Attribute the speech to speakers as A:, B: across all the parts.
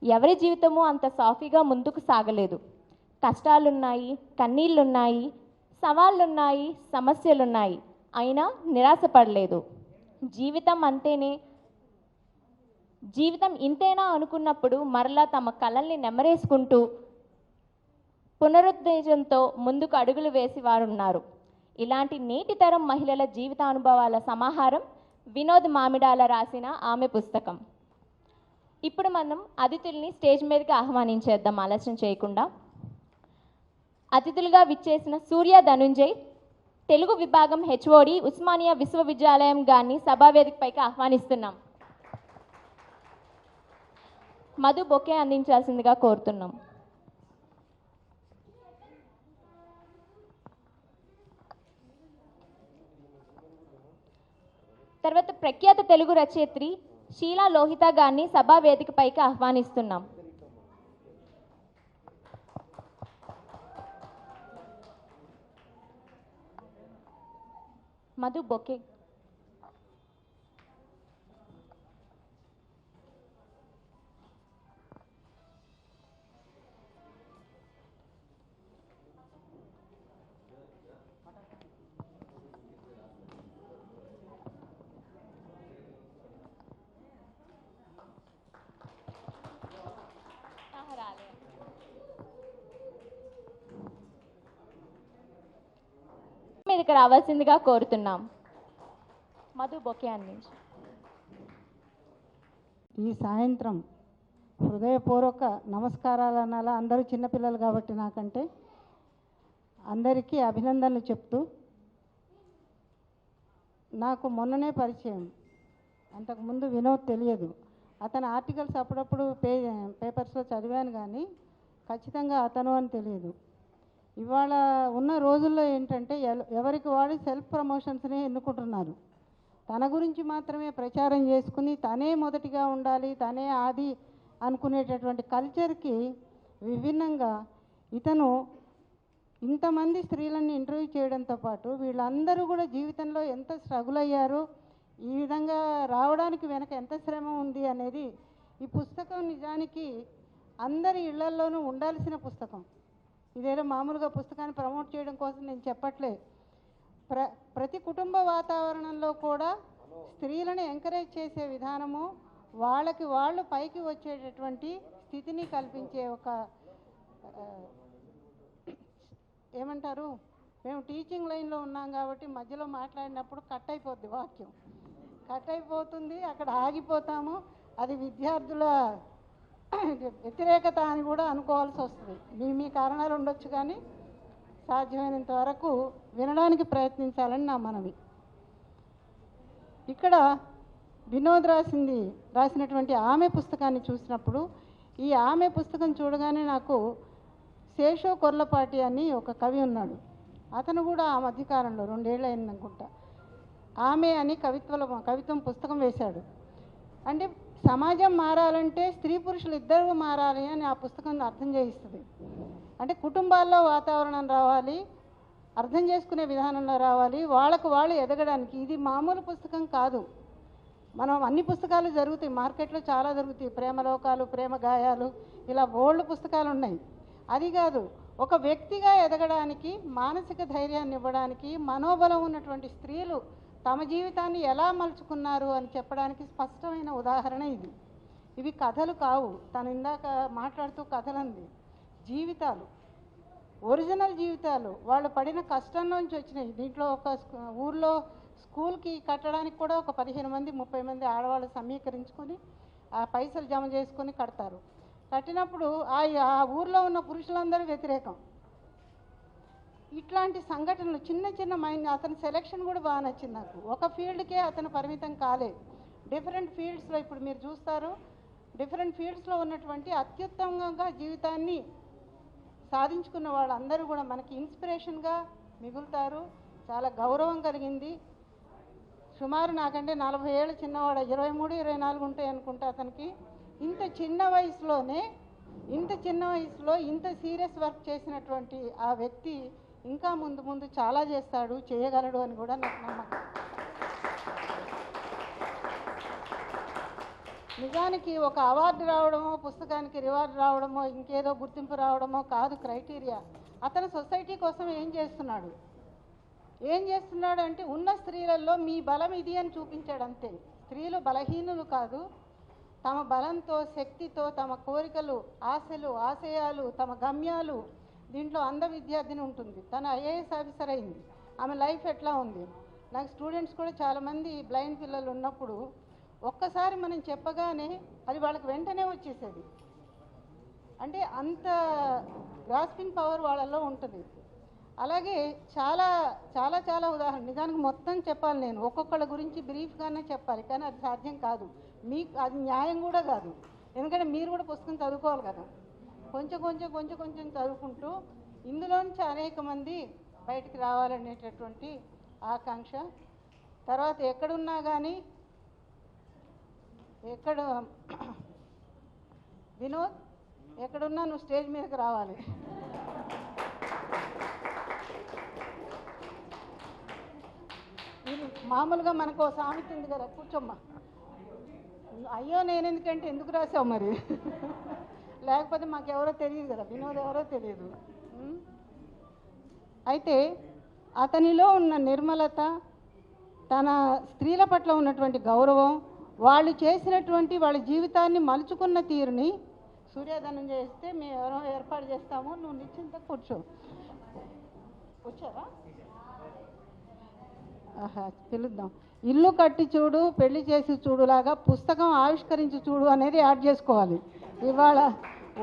A: ఎవరి జీవితము అంత సాఫీగా ముందుకు సాగలేదు. కష్టాలున్నాయి, కన్నీళ్ళున్నాయి, సవాళ్ళున్నాయి, సమస్యలున్నాయి. అయినా నిరాశపడలేదు. జీవితం ఇంతేనా అనుకున్నప్పుడు మరలా తమ కలల్ని నెమరేసుకుంటూ పునరుత్తేజంతో ముందుకు అడుగులు వేసి వారున్నారు. ఇలాంటి నేటి తరం మహిళల జీవితానుభవాల సమాహారం వినోద్ మామిడాల రాసిన ఆమె పుస్తకం. ఇప్పుడు మనం అతిథుల్ని స్టేజ్ మీదకి ఆహ్వానించేద్దాం ఆలస్యం చేయకుండా. అతిథులుగా విచ్చేసిన సూర్య ధనుంజయ్, తెలుగు విభాగం హెచ్ఓడి, ఉస్మానియా విశ్వవిద్యాలయం గారిని సభావేదికపైకి ఆహ్వానిస్తున్నాం. మధు బొకే అందించాల్సిందిగా కోరుతున్నాం. తర్వాత ప్రఖ్యాత తెలుగు రచయిత్రి షీలా లోహిత గారిని సభా వేదికపైకి ఆహ్వానిస్తున్నాం. మధు బొకే. మీదకి రావాల్సిందిగా కోరుతున్నాం. మధు బొకే అందించి.
B: ఈ సాయంత్రం హృదయపూర్వక నమస్కారాలు అనాలా. అందరూ చిన్నపిల్లలు కాబట్టి నాకంటే అందరికీ అభినందనలు చెప్తూ, నాకు మొన్ననే పరిచయం, అంతకుముందు వినోద్ తెలియదు. అతని ఆర్టికల్స్ అప్పుడప్పుడు పేపర్స్లో చదివాను కానీ ఖచ్చితంగా అతను అని తెలియదు. ఇవాళ ఉన్న రోజుల్లో ఏంటంటే ఎవరికి వాడు సెల్ఫ్ ప్రమోషన్స్ని ఎన్నుకుంటున్నారు. తన గురించి మాత్రమే ప్రచారం చేసుకుని తనే మొదటిగా ఉండాలి, తనే ఆది అనుకునేటటువంటి కల్చర్కి విభిన్నంగా ఇతను ఇంతమంది స్త్రీలను ఇంటర్వ్యూ చేయడంతో పాటు వీళ్ళందరూ కూడా జీవితంలో ఎంత స్ట్రగుల్ అయ్యారో, ఈ విధంగా రావడానికి వెనక ఎంత శ్రమ ఉంది అనేది ఈ పుస్తకం నిజానికి అందరి ఇళ్లల్లోనూ ఉండాల్సిన పుస్తకం. ఇదేదో మామూలుగా పుస్తకాన్ని ప్రమోట్ చేయడం కోసం నేను చెప్పట్లే. ప్రతి కుటుంబ వాతావరణంలో కూడా స్త్రీలను ఎంకరేజ్ చేసే విధానము, వాళ్ళకి వాళ్ళు పైకి వచ్చేటటువంటి స్థితిని కల్పించే ఒక ఏమంటారు, మేము టీచింగ్ లైన్లో ఉన్నాం కాబట్టి మధ్యలో మాట్లాడినప్పుడు కట్ అయిపోద్ది, వాక్యం కట్ అయిపోతుంది, అక్కడ ఆగిపోతాము. అది విద్యార్థుల వ్యతిరేకత అని కూడా అనుకోవాల్సి వస్తుంది. మీ కారణాలు ఉండొచ్చు కానీ సాధ్యమైనంత వరకు వినడానికి ప్రయత్నించాలని నా మనవి. ఇక్కడ వినోద్ రాసినటువంటి ఆమె పుస్తకాన్ని చూసినప్పుడు, ఈ ఆమె పుస్తకం చూడగానే నాకు శేషో కొర్లపాటి అని ఒక కవి ఉన్నాడు. అతను కూడా ఆ మధ్యకాలంలో 2 ఏళ్ళు అయిందనుకుంటా ఆమె అని కవిత్వం పుస్తకం వేశాడు. అంటే సమాజం మారాలంటే స్త్రీ పురుషులు ఇద్దరు మారాలి అని ఆ పుస్తకం అర్థం చేయిస్తుంది. అంటే కుటుంబాల్లో వాతావరణం రావాలి, అర్థం చేసుకునే విధానంలో రావాలి, వాళ్ళకు వాళ్ళు ఎదగడానికి. ఇది మామూలు పుస్తకం కాదు. మనం అన్ని పుస్తకాలు జరుగుతాయి, మార్కెట్లో చాలా దొరుకుతాయి, ప్రేమలోకాలు, ప్రేమ గాయాలు, ఇలా బోల్డ్ పుస్తకాలు ఉన్నాయి. అది కాదు, ఒక వ్యక్తిగా ఎదగడానికి, మానసిక ధైర్యాన్ని ఇవ్వడానికి, మనోబలం ఉన్నటువంటి స్త్రీలు తమ జీవితాన్ని ఎలా మలుచుకున్నారు అని చెప్పడానికి స్పష్టమైన ఉదాహరణ ఇది. ఇవి కథలు కావు, తను ఇందాక మాట్లాడుతూ కథలంది, జీవితాలు, ఒరిజినల్ జీవితాలు, వాళ్ళు పడిన కష్టంలోంచి వచ్చినాయి. దీంట్లో ఒక ఊర్లో స్కూల్కి కట్టడానికి కూడా ఒక 15 మంది 30 మంది ఆడవాళ్ళు సమీకరించుకొని ఆ పైసలు జమ చేసుకొని కడతారు. కట్టినప్పుడు ఆ ఊర్లో ఉన్న పురుషులందరూ వ్యతిరేకం. ఇట్లాంటి సంఘటనలు చిన్న చిన్న మైండ్. అతని సెలెక్షన్ కూడా బాగా నచ్చింది నాకు. ఒక ఫీల్డ్కే అతను పరిమితం కాలే, డిఫరెంట్ ఫీల్డ్స్లో ఇప్పుడు మీరు చూస్తారు, డిఫరెంట్ ఫీల్డ్స్లో ఉన్నటువంటి అత్యుత్తమంగా జీవితాన్ని సాధించుకున్న వాళ్ళందరూ కూడా మనకి ఇన్స్పిరేషన్గా మిగులుతారు. చాలా గౌరవం కలిగింది. సుమారు నాకంటే 40 ఏళ్ళు చిన్నవాడు, 23, 24 ఉంటాయి అనుకుంటా అతనికి. ఇంత చిన్న వయసులో ఇంత సీరియస్ వర్క్ చేసినటువంటి ఆ వ్యక్తి ఇంకా ముందు చాలా చేస్తాడు, చేయగలడు అని కూడా నాకు నమ్మకం. నిజానికి ఒక అవార్డు రావడమో, పుస్తకానికి రివార్డు రావడమో, ఇంకేదో గుర్తింపు రావడమో కాదు క్రైటీరియా. అతను సొసైటీ కోసం ఏం చేస్తున్నాడు అంటే ఉన్న స్త్రీలలో మీ బలం ఇది అని చూపించాడు అంతే. స్త్రీలు బలహీనులు కాదు. తమ బలంతో, శక్తితో, తమ కోరికలు, ఆశలు, ఆశయాలు, తమ గమ్యాలు, దీంట్లో అంధ విద్యార్థిని ఉంటుంది. తను ఐఏఎస్ ఆఫీసర్ అయింది. ఆమె లైఫ్ ఎట్లా ఉంది? నాకు స్టూడెంట్స్ కూడా చాలామంది బ్లైండ్ పిల్లలు ఉన్నప్పుడు ఒక్కసారి మనం చెప్పగానే అది వాళ్ళకి వెంటనే వచ్చేసేది. అంటే అంత గ్రాస్పింగ్ పవర్ వాళ్ళలో ఉంటుంది. అలాగే చాలా చాలా చాలా ఉదాహరణ, నిజానికి మొత్తం చెప్పాలి నేను, ఒక్కొక్కళ్ళ గురించి బ్రీఫ్గానే చెప్పాలి, కానీ అది సాధ్యం కాదు. మీకు అది న్యాయం కూడా కాదు. ఎందుకంటే మీరు కూడా పుస్తకం చదువుకోవాలి కదా. కొంచెం కొంచెం కొంచెం కొంచెం చదువుకుంటూ ఇందులోంచి అనేక మంది బయటికి రావాలనేటటువంటి ఆకాంక్ష. తర్వాత ఎక్కడున్నా కానీ వినోద్ ఎక్కడున్నా నువ్వు స్టేజ్ మీదకి రావాలి. మామూలుగా మనకు ఓ సామెత ఉంది కదా, కూర్చోమ్మా. అయ్యో నేను ఎందుకంటే ఎందుకు రాసావు మరి, లేకపోతే మాకెవరో తెలియదు కదా, వినోద్ ఎవరో తెలియదు. అయితే అతనిలో ఉన్న నిర్మలత, తన స్త్రీల పట్ల ఉన్నటువంటి గౌరవం, వాళ్ళు చేసినటువంటి వాళ్ళ జీవితాన్ని మలుచుకున్న తీరుని సూర్యోదనం చేస్తే మేము ఎవరో ఏర్పాటు చేస్తాము, నువ్వు నిశ్చింత కూర్చో. వచ్చారా? పిలుద్దాం. ఇల్లు కట్టి చూడు, పెళ్లి చేసి చూడులాగా పుస్తకం ఆవిష్కరించి చూడు అనేది యాడ్ చేసుకోవాలి. ఇవాళ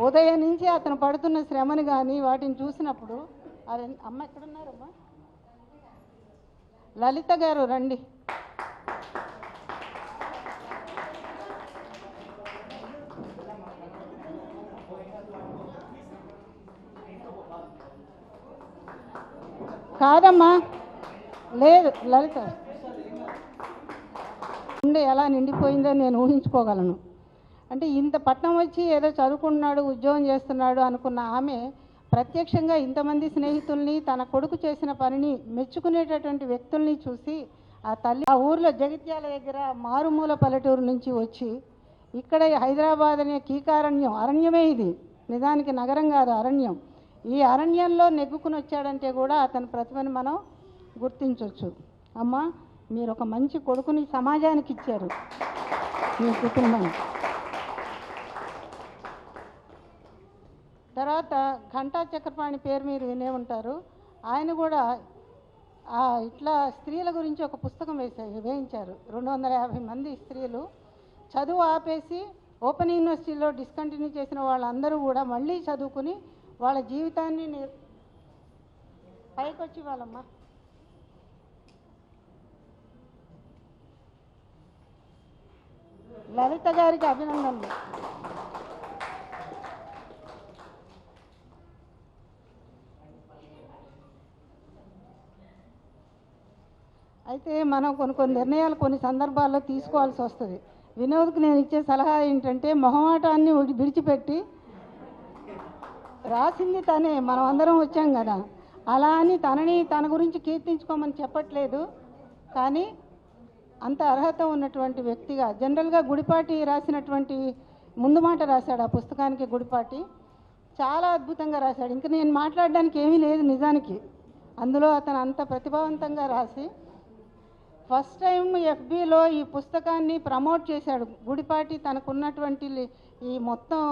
B: ఉదయం నుంచి అతను పడుతున్న శ్రమని కానీ వాటిని చూసినప్పుడు, అదే అమ్మ ఎక్కడున్నారమ్మా? లలిత గారు రండి. కాదమ్మా, లేదు లలిత ఉండే ఎలా నిండిపోయిందో నేను ఊహించుకోగలను. అంటే ఇంత పట్నం వచ్చి ఏదో చదువుకుంటున్నాడు, ఉద్యోగం చేస్తున్నాడు అనుకున్న ఆమె ప్రత్యక్షంగా ఇంతమంది స్నేహితుల్ని, తన కొడుకు చేసిన పనిని మెచ్చుకునేటటువంటి వ్యక్తుల్ని చూసి ఆ తల్లి ఆ ఊర్లో జగిత్యాల దగ్గర మారుమూల పల్లెటూరు నుంచి వచ్చి ఇక్కడ హైదరాబాద్ అనే కీకారణ్యం, అరణ్యమే ఇది, నిజానికి నగరం కాదు అరణ్యం, ఈ అరణ్యంలో నెగ్గుకుని వచ్చాడంటే కూడా అతని ప్రతిభని మనం గుర్తించవచ్చు. అమ్మ, మీరు ఒక మంచి కొడుకుని సమాజానికి ఇచ్చారు, మీ కుటుంబం. తర్వాత ఘంటా చక్రపాణి పేరు మీరు వినే ఉంటారు. ఆయన కూడా ఇట్లా స్త్రీల గురించి ఒక పుస్తకం వేయించారు. 250 మంది స్త్రీలు చదువు ఆపేసి ఓపెన్ యూనివర్సిటీలో డిస్కంటిన్యూ చేసిన వాళ్ళందరూ కూడా మళ్ళీ చదువుకుని వాళ్ళ జీవితాన్ని పైకొచ్చి వాళ్ళమ్మ. లలిత గారికి అభినందనలు. అయితే మనం కొన్ని నిర్ణయాలు కొన్ని సందర్భాల్లో తీసుకోవాల్సి వస్తుంది. వినోద్కి నేను ఇచ్చే సలహా ఏంటంటే, మొహమాటాన్ని విడిచిపెట్టి, రాసింది తనే, మనం అందరం వచ్చాం కదా, అలా అని తన గురించి కీర్తించుకోమని చెప్పట్లేదు, కానీ అంత అర్హత ఉన్నటువంటి వ్యక్తిగా జనరల్గా గుడిపాటి రాసినటువంటి ముందు మాట రాశాడు ఆ పుస్తకానికి. గుడిపాటి చాలా అద్భుతంగా రాశాడు. ఇంకా నేను మాట్లాడడానికి ఏమీ లేదు నిజానికి. అందులో అతను అంత ప్రతిభావంతంగా రాసి ఫస్ట్ టైం ఎఫ్బీలో ఈ పుస్తకాన్ని ప్రమోట్ చేశాడు. గుడిపాటి తనకున్నటువంటి ఈ మొత్తం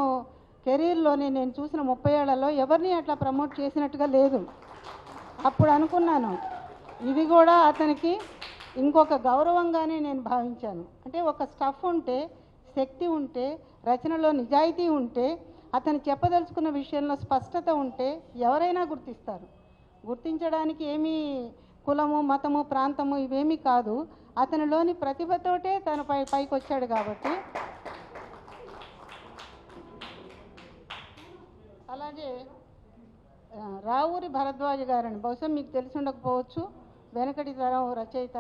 B: కెరీర్లోనే నేను చూసిన 30 ఏళ్లలో ఎవరిని అట్లా ప్రమోట్ చేసినట్టుగా లేదు. అప్పుడు అనుకున్నాను ఇది కూడా అతనికి ఇంకొక గౌరవంగానే నేను భావించాను. అంటే ఒక స్టఫ్ ఉంటే, శక్తి ఉంటే, రచనలో నిజాయితీ ఉంటే, అతను చెప్పదలుచుకున్న విషయంలో స్పష్టత ఉంటే ఎవరైనా గుర్తిస్తారు. గుర్తించడానికి ఏమీ కులము, మతము, ప్రాంతము ఇవేమీ కాదు, అతనిలోని ప్రతిభతోటే తను పైకి వచ్చాడు. కాబట్టి అలాగే రావూరి భరద్వాజ గారని బహుశా మీకు తెలిసి ఉండకపోవచ్చు, వెనకటి తరం రచయిత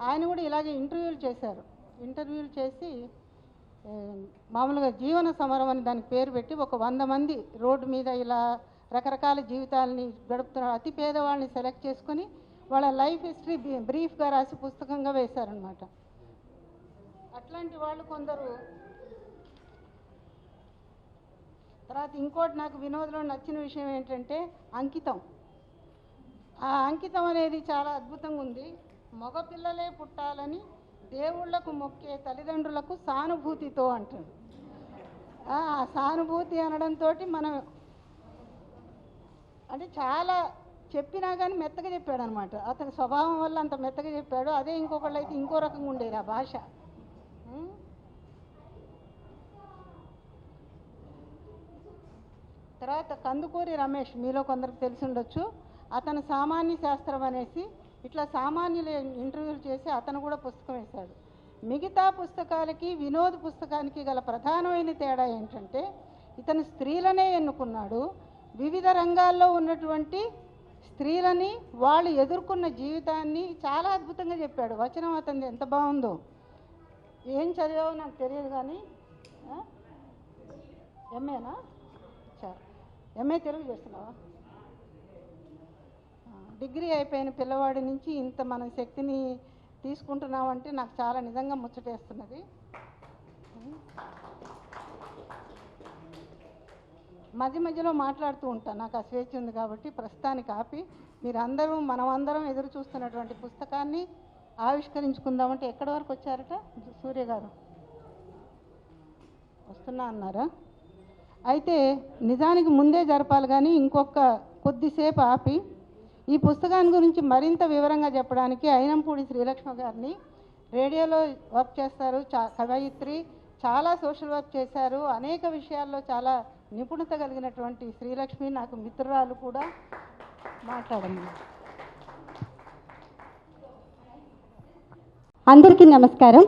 B: ఆయన కూడా ఇలాగే ఇంటర్వ్యూలు చేశారు. ఇంటర్వ్యూలు చేసి మామూలుగా జీవన సమరం అని దానికి పేరు పెట్టి ఒక 100 మంది రోడ్డు మీద ఇలా రకరకాల జీవితాలని గడుపుతున్న అతి పేదవాళ్ళని సెలెక్ట్ చేసుకొని వాళ్ళ లైఫ్ హిస్టరీ బ్రీఫ్గా రాసి పుస్తకంగా వేశారనమాట. అట్లాంటి వాళ్ళు కొందరు తర్వాత ఇంకోటి నాకు వినోద్లో నచ్చిన విషయం ఏంటంటే అంకితం. ఆ అంకితం అనేది చాలా అద్భుతంగా ఉంది. మగపిల్లలే పుట్టాలని దేవుళ్లకు మొక్కే తల్లిదండ్రులకు సానుభూతితో అంటాడు. ఆ సానుభూతి అనడంతో మనం అంటే చాలా చెప్పినా కానీ మెత్తగా చెప్పాడు అనమాట. అతని స్వభావం వల్ల అంత మెత్తగా చెప్పాడు. అదే ఇంకొకళ్ళు అయితే ఇంకో రకంగా ఉండేది ఆ భాష. తర్వాత కందుకూరి రమేష్, మీలో కొందరికి తెలిసి ఉండొచ్చు. అతను సామాన్య శాస్త్రం అనేసి ఇట్లా సామాన్యులు ఇంటర్వ్యూలు చేసి అతను కూడా పుస్తకం వేశాడు. మిగతా పుస్తకాలకి వినోద్ పుస్తకానికి గల ప్రధానమైన తేడా ఏంటంటే ఇతను స్త్రీలనే ఎన్నుకున్నాడు. వివిధ రంగాల్లో ఉన్నటువంటి స్త్రీలని వాళ్ళు ఎదుర్కొన్న జీవితాన్ని చాలా అద్భుతంగా చెప్పాడు. వచనం అతనిది ఎంత బాగుందో. ఏం చదివావో నాకు తెలియదు కానీ ఎంఏనా? చాలా ఎంఏ తెలుగు చేస్తున్నావా? డిగ్రీ అయిపోయిన పిల్లవాడి నుంచి ఇంత మన శక్తిని తీసుకుంటున్నామంటే నాకు చాలా నిజంగా ముచ్చటేస్తున్నది. మధ్య మధ్యలో మాట్లాడుతూ ఉంటాను, నాకు ఆ స్వేచ్ఛ ఉంది కాబట్టి. ప్రస్తుతానికి ఆపి మీరందరూ మనమందరం ఎదురు చూస్తున్నటువంటి పుస్తకాన్ని ఆవిష్కరించుకుందామంటే ఎక్కడి వరకు వచ్చారట సూర్య గారు? వస్తున్నా అన్నారా? అయితే నిజానికి ముందే జరపాలి కానీ ఇంకొక కొద్దిసేపు ఆపి ఈ పుస్తకాన్ని గురించి మరింత వివరంగా చెప్పడానికి అయినంపూడి శ్రీలక్ష్మి గారిని, రేడియోలో వర్క్ చేస్తారు, కవయిత్రి, చాలా సోషల్ వర్క్ చేశారు, అనేక విషయాల్లో చాలా నిపుణత కలిగినటువంటి శ్రీలక్ష్మి నాకు మిత్రురాలు కూడా, మాట్లాడండి.
C: అందరికీ నమస్కారం.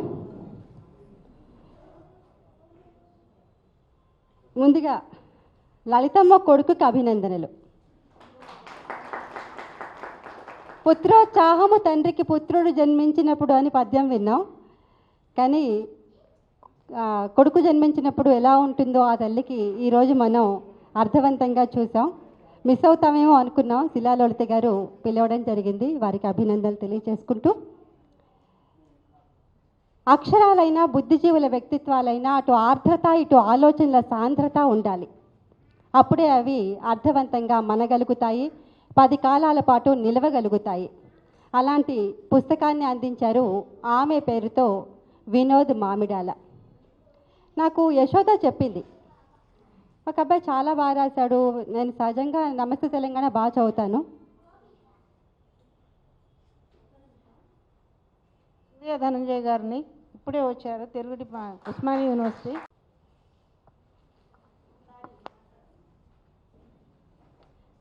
C: ముందుగా లలితమ్మ కొడుకుకి అభినందనలు. పుత్రోత్సాహము తండ్రికి పుత్రుడు జన్మించినప్పుడు అని పద్యం విన్నాం, కానీ కొడుకు జన్మించినప్పుడు ఎలా ఉంటుందో ఆ తల్లికి ఈరోజు మనం అర్థవంతంగా చూసాం. మిస్ అవుతామేమో అనుకున్నాం. శిలాలలిత గారు పిలవడం జరిగింది, వారికి అభినందనలు తెలియజేసుకుంటూ, అక్షరాలైనా బుద్ధిజీవుల వ్యక్తిత్వాలైనా అటు ఆర్ద్రత ఇటు ఆలోచనల సాంద్రత ఉండాలి. అప్పుడే అవి అర్థవంతంగా మనగలుగుతాయి, 10 కాలాల పాటు నిలవగలుగుతాయి. అలాంటి పుస్తకాన్ని అందించారు ఆమె పేరుతో వినోద్ మామిడాల. నాకు యశోద చెప్పింది, ఒక అబ్బాయి చాలా బాగా రాశాడు. నేను సహజంగా నమస్తే తెలంగాణ బాగా చదువుతాను.
B: ధనంజయ్ గారిని ఇప్పుడే వచ్చారు, తెలుగు ఉస్మానియా యూనివర్సిటీ.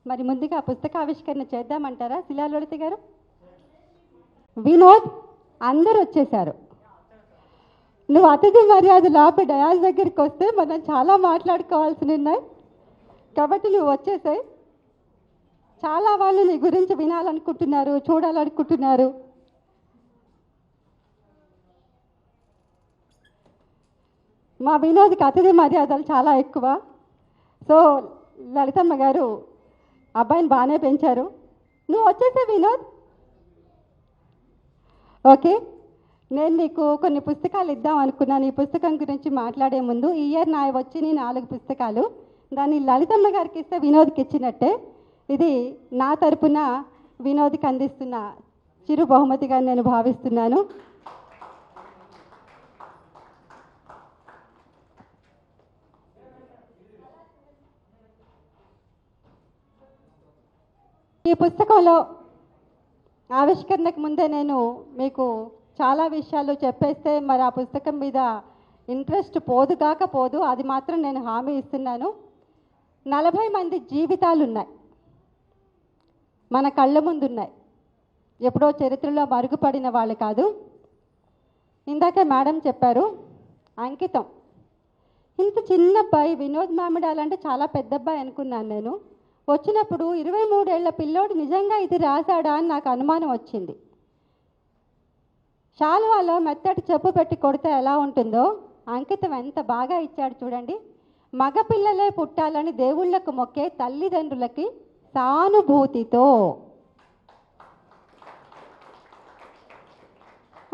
C: మరి ముందుగా పుస్తకావిష్కరణ చేద్దామంటారా శిలాలలిత గారు? వినోద్, అందరూ వచ్చేసారు. నువ్వు అతిథి మర్యాదలు ఆపి డయాస్ దగ్గరికి వస్తే మనం చాలా మాట్లాడుకోవాల్సి ఉన్నాయి, కాబట్టి నువ్వు వచ్చేసాయి. చాలా వాళ్ళు నీ గురించి వినాలనుకుంటున్నారు, చూడాలనుకుంటున్నారు. మా వినోద్కి అతిథి మర్యాదలు చాలా ఎక్కువ. సో లలితమ్మ గారు అబ్బాయిని బాగానే పెంచారు. నువ్వు వచ్చేసే వినోద్. ఓకే, నేను నీకు కొన్ని పుస్తకాలు ఇద్దాం అనుకున్నాను. ఈ పుస్తకం గురించి మాట్లాడే ముందు, ఈ ఇయర్ నా వచ్చిన 4 పుస్తకాలు, దాన్ని లలితమ్మ గారికి ఇస్తే వినోద్కి ఇచ్చినట్టే. ఇది నా తరపున వినోద్కి అందిస్తున్న చిరు బహుమతిగా నేను భావిస్తున్నాను. ఈ పుస్తకంలో ఆవిష్కరణకు ముందే నేను మీకు చాలా విషయాలు చెప్పేస్తే మరి ఆ పుస్తకం మీద ఇంట్రెస్ట్ పోదు కాకపోదు, అది మాత్రం నేను హామీ ఇస్తున్నాను. 40 మంది జీవితాలు ఉన్నాయి, మన కళ్ళ ముందు ఉన్నాయి. ఎప్పుడో చరిత్రలో మరుగుపడిన వాళ్ళు కాదు. ఇందాకే మేడం చెప్పారు అంకితం. ఇంత చిన్న అబ్బాయి వినోద్ మామిడాల అంటే చాలా పెద్ద అబ్బాయి అనుకున్నాను నేను. వచ్చినప్పుడు 23 ఏళ్ల పిల్లోడు నిజంగా ఇది రాశాడా అని నాకు అనుమానం వచ్చింది. శాలువాలో మెత్తటి చెప్పు పెట్టి కొడితే ఎలా ఉంటుందో అంకితం ఎంత బాగా ఇచ్చాడు చూడండి. మగపిల్లలే పుట్టాలని దేవుళ్లకు మొక్కే తల్లిదండ్రులకి సానుభూతితో.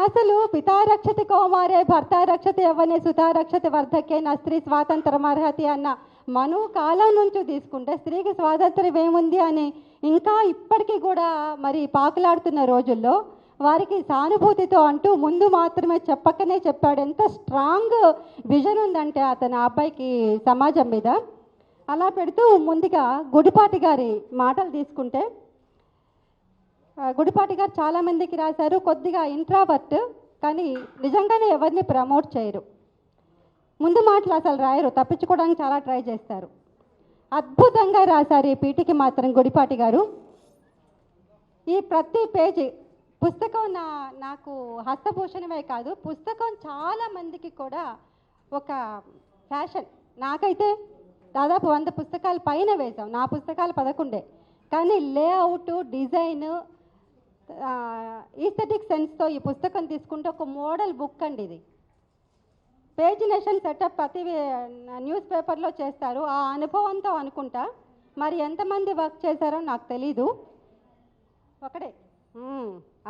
C: అసలు పితారక్షతి కౌమారే భర్త రక్షతి యవ్వనే సుతారక్షతి వర్ధకే నా స్త్రీ స్వాతంత్రమర్హతి అన్న మను కాలం నుంచి తీసుకుంటే స్త్రీకి స్వాతంత్ర్యం ఏముంది అని ఇంకా ఇప్పటికీ కూడా మరి పాకులాడుతున్న రోజుల్లో వారికి సానుభూతితో అంటూ ముందు మాత్రమే చెప్పకనే చెప్పాడు. ఎంత స్ట్రాంగ్ విజన్ ఉందంటే అతని అబ్బాయికి సమాజం మీద. అలా పెడుతూ ముందుగా గుడిపాటి గారి మాటలు తీసుకుంటే, గుడిపాటి గారు చాలామందికి రాశారు. కొద్దిగా ఇంట్రావర్ట్, కానీ నిజంగానే ఎవరిని ప్రమోట్ చేయరు. ముందు మాటలు అసలు రాయరు, తప్పించుకోవడానికి చాలా ట్రై చేస్తారు. అద్భుతంగా రాశారు ఈ పీటికి మాత్రం గుడిపాటి గారు. ఈ ప్రతి పేజీ పుస్తకం నాకు హస్తభూషణమే కాదు, పుస్తకం చాలా మందికి కూడా ఒక ఫ్యాషన్. నాకైతే దాదాపు 100 పుస్తకాలు పైన వేశాం, నా పుస్తకాలు 11. కానీ లేఅవుట్, డిజైన్, ఈస్థెటిక్ సెన్స్తో ఈ పుస్తకం తీసుకుంటే ఒక మోడల్ బుక్ అండి ఇది. పేజినేషన్ సెటప్ ప్రతి న్యూస్ పేపర్లో చేస్తారు. ఆ అనుభవంతో అనుకుంటా. మరి ఎంతమంది వర్క్ చేశారో నాకు తెలీదు.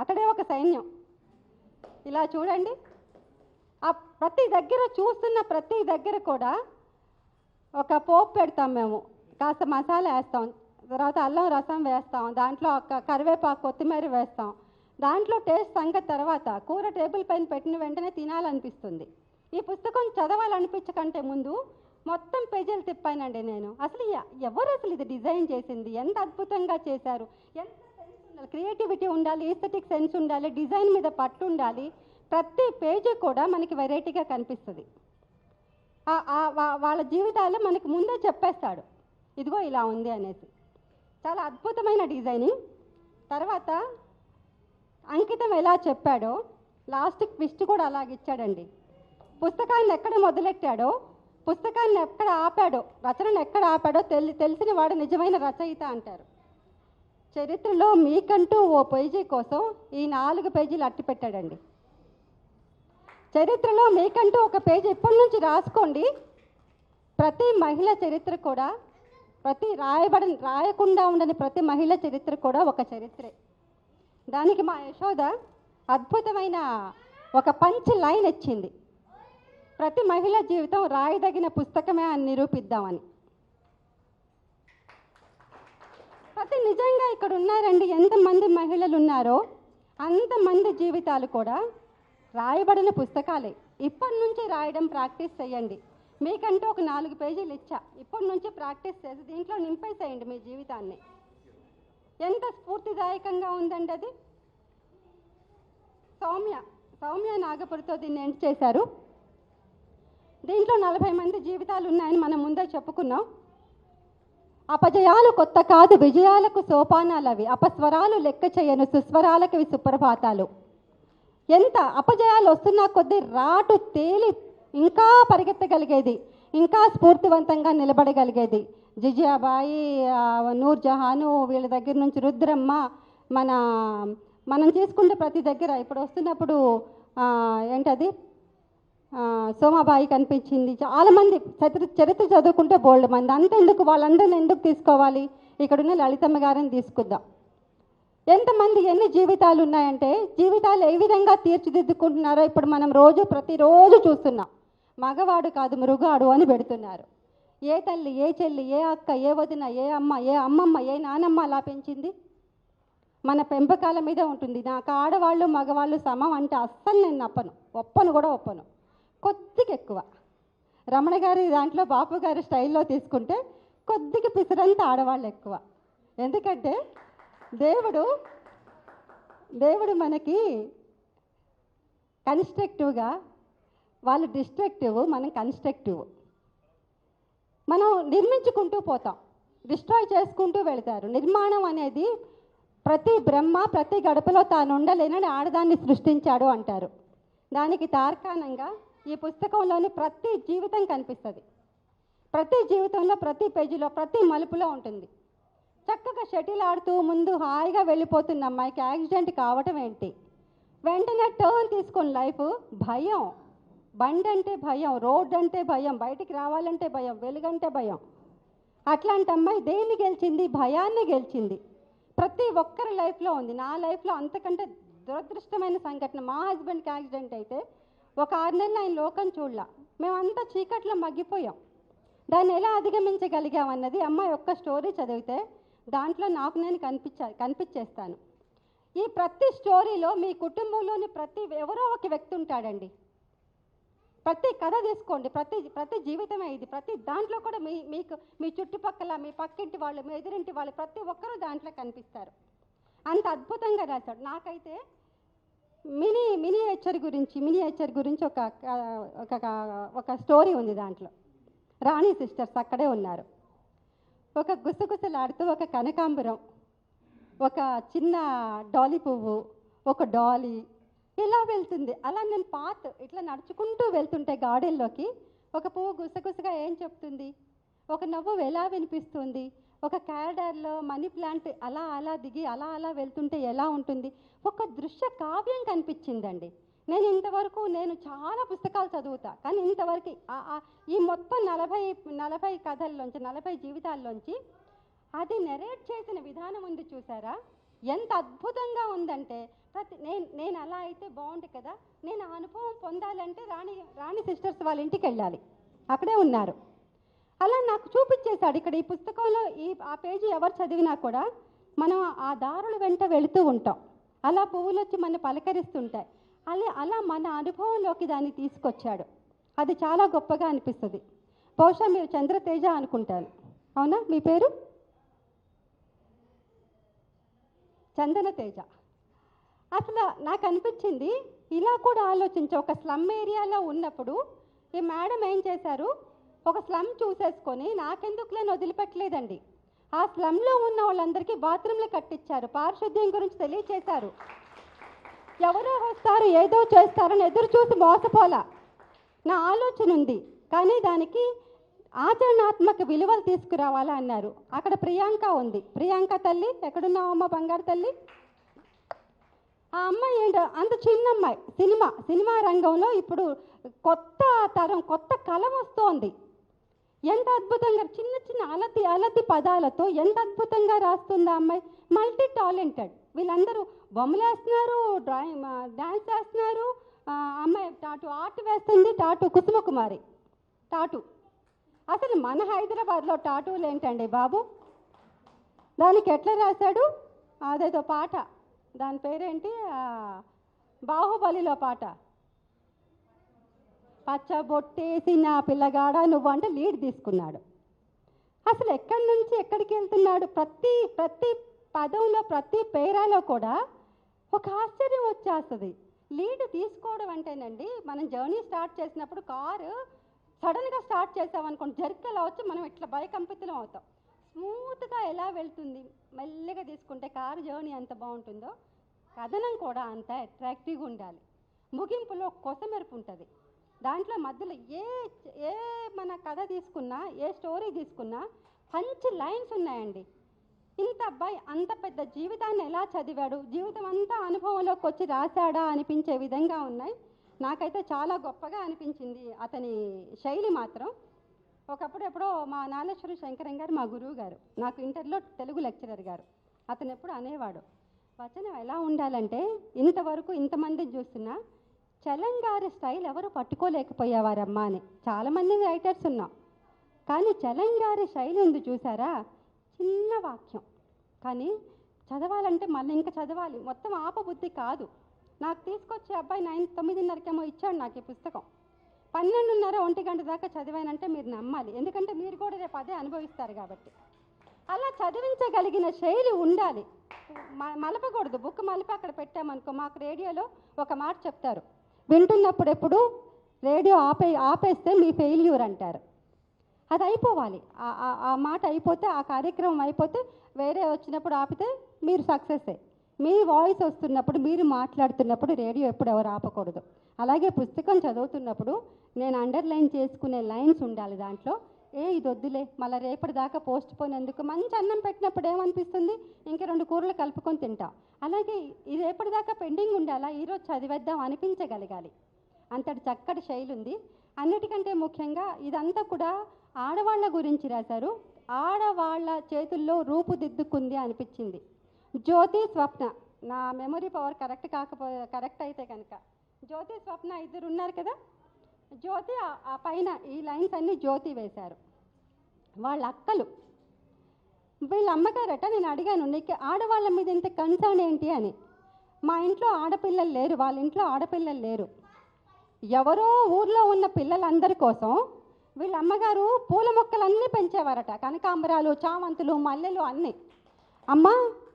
C: అతడే ఒక సైన్యం. ఇలా చూడండి, ఆ ప్రతి దగ్గర చూస్తున్న ప్రతి దగ్గర కూడా ఒక పోపు పెడతాం మేము, కాస్త మసాలా వేస్తాం, తర్వాత అల్లం రసం వేస్తాం, దాంట్లో ఒక కరివేపాకు కొత్తిమీర వేస్తాం. దాంట్లో టేస్ట్ సంగతి తర్వాత కూర టేబుల్ పైన పెట్టిన వెంటనే తినాలనిపిస్తుంది. ఈ పుస్తకం చదవాలనిపించకంటే ముందు మొత్తం పేజీలు తిప్పానండి నేను. అసలు ఎవరు అసలు ఇది డిజైన్ చేసింది, ఎంత అద్భుతంగా చేశారు, ఎంత సెన్స్ ఉండాలి, క్రియేటివిటీ ఉండాలి, ఈస్థెటిక్ సెన్స్ ఉండాలి, డిజైన్ మీద పట్టు ఉండాలి. ప్రతి పేజీ కూడా మనకి వెరైటీగా కనిపిస్తుంది. వాళ్ళ జీవితాలు మనకి ముందే చెప్పేస్తాడు, ఇదిగో ఇలా ఉంది అనేసి. చాలా అద్భుతమైన డిజైనింగ్. తర్వాత అంకితం ఎలా చెప్పాడో లాస్ట్ ట్విస్ట్ కూడా అలాగిచ్చాడండి. పుస్తకాన్ని ఎక్కడ మొదలెట్టాడో, పుస్తకాన్ని ఎక్కడ ఆపాడో, రచనను ఎక్కడ ఆపాడో తెలిసిన వాడు నిజమైన రచయిత అంటారు. చరిత్రలో మీకంటూ ఓ పేజీ కోసం ఈ 4 పేజీలు అట్టి పెట్టాడండి. చరిత్రలో మీకంటూ ఒక పేజీ ఇప్పటి నుంచి రాసుకోండి. ప్రతి మహిళ చరిత్ర కూడా, ప్రతి రాయకుండా ఉండని ప్రతి మహిళ చరిత్ర కూడా ఒక చరిత్రే. దానికి మా యశోద అద్భుతమైన ఒక పంచ్ లైన్ ఇచ్చింది, ప్రతి మహిళ జీవితం రాయదగిన పుస్తకమే అని నిరూపిద్దామని. ప్రతి నిజంగా ఇక్కడ ఉన్నారండి, ఎంతమంది మహిళలు ఉన్నారో అంతమంది జీవితాలు కూడా రాయబడిన పుస్తకాలే. ఇప్పటి నుంచి రాయడం ప్రాక్టీస్ చేయండి. మీకంటూ ఒక 4 పేజీలు ఇచ్చా, ఇప్పటి నుంచి ప్రాక్టీస్ చేసి దీంట్లో నింపేసేయండి మీ జీవితాన్ని. ఎంత స్ఫూర్తిదాయకంగా ఉందండి అది. సౌమ్య నాగపురితో దీన్ని ఎండ్ చేశారు. దీంట్లో 40 మంది జీవితాలు ఉన్నాయని మనం ముందే చెప్పుకున్నాం. అపజయాలు కొత్త కాదు, విజయాలకు సోపానాలవి, అపస్వరాలు లెక్క చేయను, సుస్వరాలకి సుప్రభాతాలు. ఎంత అపజయాలు వస్తున్నా కొద్దీ రాటు తేలి ఇంకా పరిగెత్తగలిగేది, ఇంకా స్ఫూర్తివంతంగా నిలబడగలిగేది. జిజియాబాయి, నూర్జహాను, వీళ్ళ దగ్గర నుంచి రుద్రమ్మ, మనం చేసుకుంటే ప్రతి దగ్గర ఇప్పుడు వస్తున్నప్పుడు ఏంటది సోమాబాయి కనిపించింది. చాలామంది చరిత్ర చదువుకుంటే బోల్డ్ మంది. అంతెందుకు, వాళ్ళందరిని ఎందుకు తీసుకోవాలి, ఇక్కడున్న లలితమ్మ గారిని తీసుకుందాం. ఎంతమంది ఎన్ని జీవితాలు ఉన్నాయంటే, జీవితాలు ఏ విధంగా తీర్చిదిద్దుకుంటున్నారో ఇప్పుడు మనం ప్రతిరోజు చూస్తున్నాం. మగవాడు కాదు మృగాడు అని పెడుతున్నారు. ఏ తల్లి, ఏ చెల్లి, ఏ అక్క, ఏ వదిన, ఏ అమ్మమ్మ, ఏ నానమ్మ అలా పెంచింది? మన పెంపకాల మీద ఉంటుంది. నాకు ఆడవాళ్ళు మగవాళ్ళు సమం అంటే అస్సలు నేను ఒప్పను. కొద్దిగా ఎక్కువ. రమణ గారి దాంట్లో బాపు గారి స్టైల్లో తీసుకుంటే కొద్దిగా పిసరంతా ఆడవాళ్ళు ఎక్కువ. ఎందుకంటే దేవుడు మనకి కన్స్ట్రక్టివ్గా, వాళ్ళు డిస్ట్రక్టివ్, మనం కన్స్ట్రక్టివ్. మనం నిర్మించుకుంటూ పోతాం, డిస్ట్రాయ్ చేసుకుంటూ వెళతారు. నిర్మాణం అనేది ప్రతి బ్రహ్మ ప్రతి గడపలో తాను ఉండలేనని ఆడదాన్ని సృష్టించాడు అంటారు. దానికి తార్కాణంగా ఈ పుస్తకంలోని ప్రతి జీవితం కనిపిస్తుంది. ప్రతి జీవితంలో ప్రతి పేజీలో ప్రతి మలుపులో ఉంటుంది. చక్కగా షటిల్ ఆడుతూ ముందు హాయిగా వెళ్ళిపోతున్న అమ్మాయికి యాక్సిడెంట్ కావటం ఏంటి, వెంటనే టర్న్ తీసుకుని లైఫ్ భయం, బండి అంటే భయం, రోడ్ అంటే భయం, బయటికి రావాలంటే భయం, వెలుగంటే భయం. అట్లాంటి అమ్మాయి దేన్ని గెలిచింది? భయాన్ని గెలిచింది. ప్రతి ఒక్కరి లైఫ్లో ఉంది. నా లైఫ్లో అంతకంటే దురదృష్టమైన సంఘటన, మా హస్బెండ్కి యాక్సిడెంట్ అయితే ఒక 6 నెలలు ఆయన లోకం చూడలా. మేమంతా చీకట్లో మగ్గిపోయాం. దాన్ని ఎలా అధిగమించగలిగామన్నది అమ్మాయి ఒక్క స్టోరీ చదివితే దాంట్లో నాకు నేను కనిపించేస్తాను. ఈ ప్రతి స్టోరీలో మీ కుటుంబంలోని ఎవరో ఒక వ్యక్తి ఉంటాడండి. ప్రతి కథ తీసుకోండి, ప్రతి జీవితమే ఇది. ప్రతి దాంట్లో కూడా మీకు మీ చుట్టుపక్కల, మీ పక్కింటి వాళ్ళు, మీ ఎదురింటి వాళ్ళు, ప్రతి ఒక్కరూ దాంట్లో కనిపిస్తారు. అంత అద్భుతంగా రాశాడు. నాకైతే మినియేచర్ గురించి ఒక స్టోరీ ఉంది దాంట్లో. రాణి సిస్టర్స్ అక్కడే ఉన్నారు. ఒక గుసగుసలాడుతూ ఒక కనకాంబరం, ఒక చిన్న డాలీ పువ్వు, ఒక డాలీ ఇలా వెళ్తుంది. అలా నేను ఇట్లా నడుచుకుంటూ వెళ్తుంటే గార్డెన్లోకి ఒక పువ్వు గుసగుసగా ఏం చెప్తుంది, ఒక నవ్వు ఎలా వినిపిస్తుంది, ఒక క్యారిడార్లో మనీ ప్లాంట్ అలా దిగి అలా వెళ్తుంటే ఎలా ఉంటుంది, ఒక దృశ్య కావ్యం కనిపించిందండి. నేను చాలా పుస్తకాలు చదువుతా, కానీ ఇంతవరకు ఈ మొత్తం 40 కథల్లోంచి, 40 జీవితాల్లోంచి అది నెరేట్ చేసిన విధానం ఉంది చూసారా, ఎంత అద్భుతంగా ఉందంటే నేను అలా అయితే బాగుంది కదా, నేను ఆ అనుభవం పొందాలంటే రాణి సిస్టర్స్ వాళ్ళ ఇంటికి వెళ్ళాలి, అక్కడే ఉన్నారు. అలా నాకు చూపించేశాడు. ఇక్కడ ఈ పుస్తకంలో ఆ పేజీ ఎవరు చదివినా కూడా మనం ఆ దారుల వెంట వెళుతూ ఉంటాం. అలా పువ్వులు వచ్చి మన పలకరిస్తుంటాయి. అలా మన అనుభవంలోకి దాన్ని తీసుకొచ్చాడు. అది చాలా గొప్పగా అనిపిస్తుంది. బహుశా మీరు చంద్రతేజ అనుకుంటాను, అవునా? మీ పేరు చందన తేజ. అసలు నాకు అనిపించింది ఇలా కూడా ఆలోచించి, ఒక స్లమ్ ఏరియాలో ఉన్నప్పుడు ఈ మేడం ఏం చేశారు, ఒక స్లమ్ చూసేసుకొని నాకెందుకులేని వదిలిపెట్టలేదండి. ఆ స్లమ్లో ఉన్న వాళ్ళందరికీ బాత్రూంలు కట్టించారు, పారిశుద్ధ్యం గురించి తెలియచేశారు. ఎవరో వస్తారు ఏదో చేస్తారని ఎదురు చూసి మోసపోలా. నా ఆలోచన ఉంది, కానీ దానికి ఆచరణాత్మక విలువలు తీసుకురావాలా అన్నారు. అక్కడ ప్రియాంక ఉంది. ప్రియాంక తల్లి ఎక్కడున్నావు అమ్మ, బంగారు తల్లి? ఆ అమ్మాయి ఏంటో అంత చిన్న అమ్మాయి, సినిమా రంగంలో ఇప్పుడు కొత్త కళ వస్తోంది. ఎంత అద్భుతంగా చిన్న అలతి పదాలతో ఎంత అద్భుతంగా రాస్తుంది ఆ అమ్మాయి. Multi talented. వీళ్ళందరూ బొమ్మలు వేస్తున్నారు, డ్యాన్స్ వేస్తున్నారు. అమ్మాయి ఆర్ట్ వేస్తుంది, కుసుమకుమారి టాటూ. అసలు మన హైదరాబాద్లో టాటూలు ఏంటండి బాబు? దానికి ఎట్లా రాశాడు, అదేదో పాట, దాని పేరేంటి, బాహుబలిలో పాట, పచ్చబొట్టేసిన పిల్లగాడ నువ్వు అంటే లీడ్ తీసుకున్నాడు. అసలు ఎక్కడి నుంచి ఎక్కడికి వెళ్తున్నాడు, ప్రతి పదంలో, ప్రతి పేరాలో కూడా ఒక ఆశ్చర్యం వచ్చేస్తుంది. లీడ్ తీసుకోవడం అంటేనండి, మనం జర్నీ స్టార్ట్ చేసినప్పుడు కారు సడన్గా స్టార్ట్ చేసామనుకోండి, జర్కలా వచ్చి మనం ఇట్లా భయకంపితులం అవుతాం. స్మూత్గా ఎలా వెళ్తుంది, మెల్లగా తీసుకుంటే కారు జర్నీ ఎంత బాగుంటుందో కథనం కూడా అంత అట్రాక్టివ్గా ఉండాలి. ముగింపులో కొసమెరుపు ఉంటుంది. దాంట్లో మధ్యలో ఏ మన కథ తీసుకున్నా, ఏ స్టోరీ తీసుకున్నా మంచి లైన్స్ ఉన్నాయండి. ఇంత అబ్బాయి అంత పెద్ద జీవితాన్ని ఎలా చదివాడు, జీవితం అంతా అనుభవంలోకి వచ్చి రాశాడా అనిపించే విధంగా ఉన్నాయి. నాకైతే చాలా గొప్పగా అనిపించింది అతని శైలి మాత్రం. ఒకప్పుడు ఎప్పుడో మా నాలేశ్వరి శంకరం గారు మా గురువు గారు, నాకు ఇంటర్లో తెలుగు లెక్చరర్ గారు, అతను ఎప్పుడు అనేవాడు, వచనం ఎలా ఉండాలంటే, ఇంతవరకు ఇంతమందిని చూస్తున్నా చలం గారి స్టైల్ ఎవరు పట్టుకోలేకపోయేవారమ్మా అని. చాలామంది రైటర్స్ ఉన్నాం, కానీ చలం గారి శైలి ఉంది చూసారా, చిన్న వాక్యం కానీ చదవాలంటే మళ్ళీ ఇంకా చదవాలి, మొత్తం ఆపబుద్ధి కాదు. నాకు తీసుకొచ్చే అబ్బాయి 9:30కేమో ఇచ్చాడు నాకు ఈ పుస్తకం. 12:30, 1 గంట దాకా చదివానంటే మీరు నమ్మాలి, ఎందుకంటే మీరు కూడా రేపు అదే అనుభవిస్తారు కాబట్టి. అలా చదివించగలిగిన శైలి ఉండాలి, మలపకూడదు. బుక్ మలిపి అక్కడ పెట్టామనుకో, మాకు రేడియోలో ఒక మాట చెప్తారు, వింటున్నప్పుడు ఎప్పుడు రేడియో ఆపేస్తే మీ ఫెయిల్యూర్ అంటారు. అది అయిపోవాలి, ఆ మాట అయిపోతే, ఆ కార్యక్రమం అయిపోతే వేరే వచ్చినప్పుడు ఆపితే మీరు సక్సెస్సే. మీ వాయిస్ వస్తున్నప్పుడు, మీరు మాట్లాడుతున్నప్పుడు రేడియో ఎప్పుడు ఎవరు ఆపకూడదు. అలాగే పుస్తకం చదువుతున్నప్పుడు నేను అండర్లైన్ చేసుకునే లైన్స్ ఉండాలి దాంట్లో. ఇది వద్దులే, మళ్ళీ రేపటి దాకా పోస్ట్ పోన్ ఎందుకు, మంచి అన్నం పెట్టినప్పుడు ఏమనిపిస్తుంది, ఇంకా 2 కూరలు కలుపుకొని తింటాం. అలాగే ఇది రేపటి దాకా పెండింగ్ ఉండాలా, ఈరోజు చదివేద్దాం అనిపించగలగాలి. అంతటి చక్కటి శైలి ఉంది. అన్నిటికంటే ముఖ్యంగా ఇదంతా కూడా ఆడవాళ్ళ గురించి రాశారు. ఆడవాళ్ళ చేతుల్లో రూపుదిద్దుకుంది అనిపించింది. జ్యోతి, స్వప్న, నా మెమొరీ పవర్ కరెక్ట్ అయితే కనుక జ్యోతి, స్వప్న 2 ఉన్నారు కదా. జ్యోతి ఆ పైన ఈ లైన్స్ అన్నీ జ్యోతి వేశారు. వాళ్ళ అక్కలు. వీళ్ళ అమ్మగారట, నేను అడిగాను నీకు ఆడవాళ్ళ మీద ఇంత కన్సర్న్ ఏంటి అని. మా ఇంట్లో ఆడపిల్లలు లేరు, వాళ్ళ ఇంట్లో ఆడపిల్లలు లేరు. ఎవరో ఊర్లో ఉన్న పిల్లలందరి కోసం వీళ్ళ అమ్మగారు పూల మొక్కలన్నీ పెంచేవారట, కనకాంబరాలు, చామంతులు, మల్లెలు అన్నీ. అమ్మ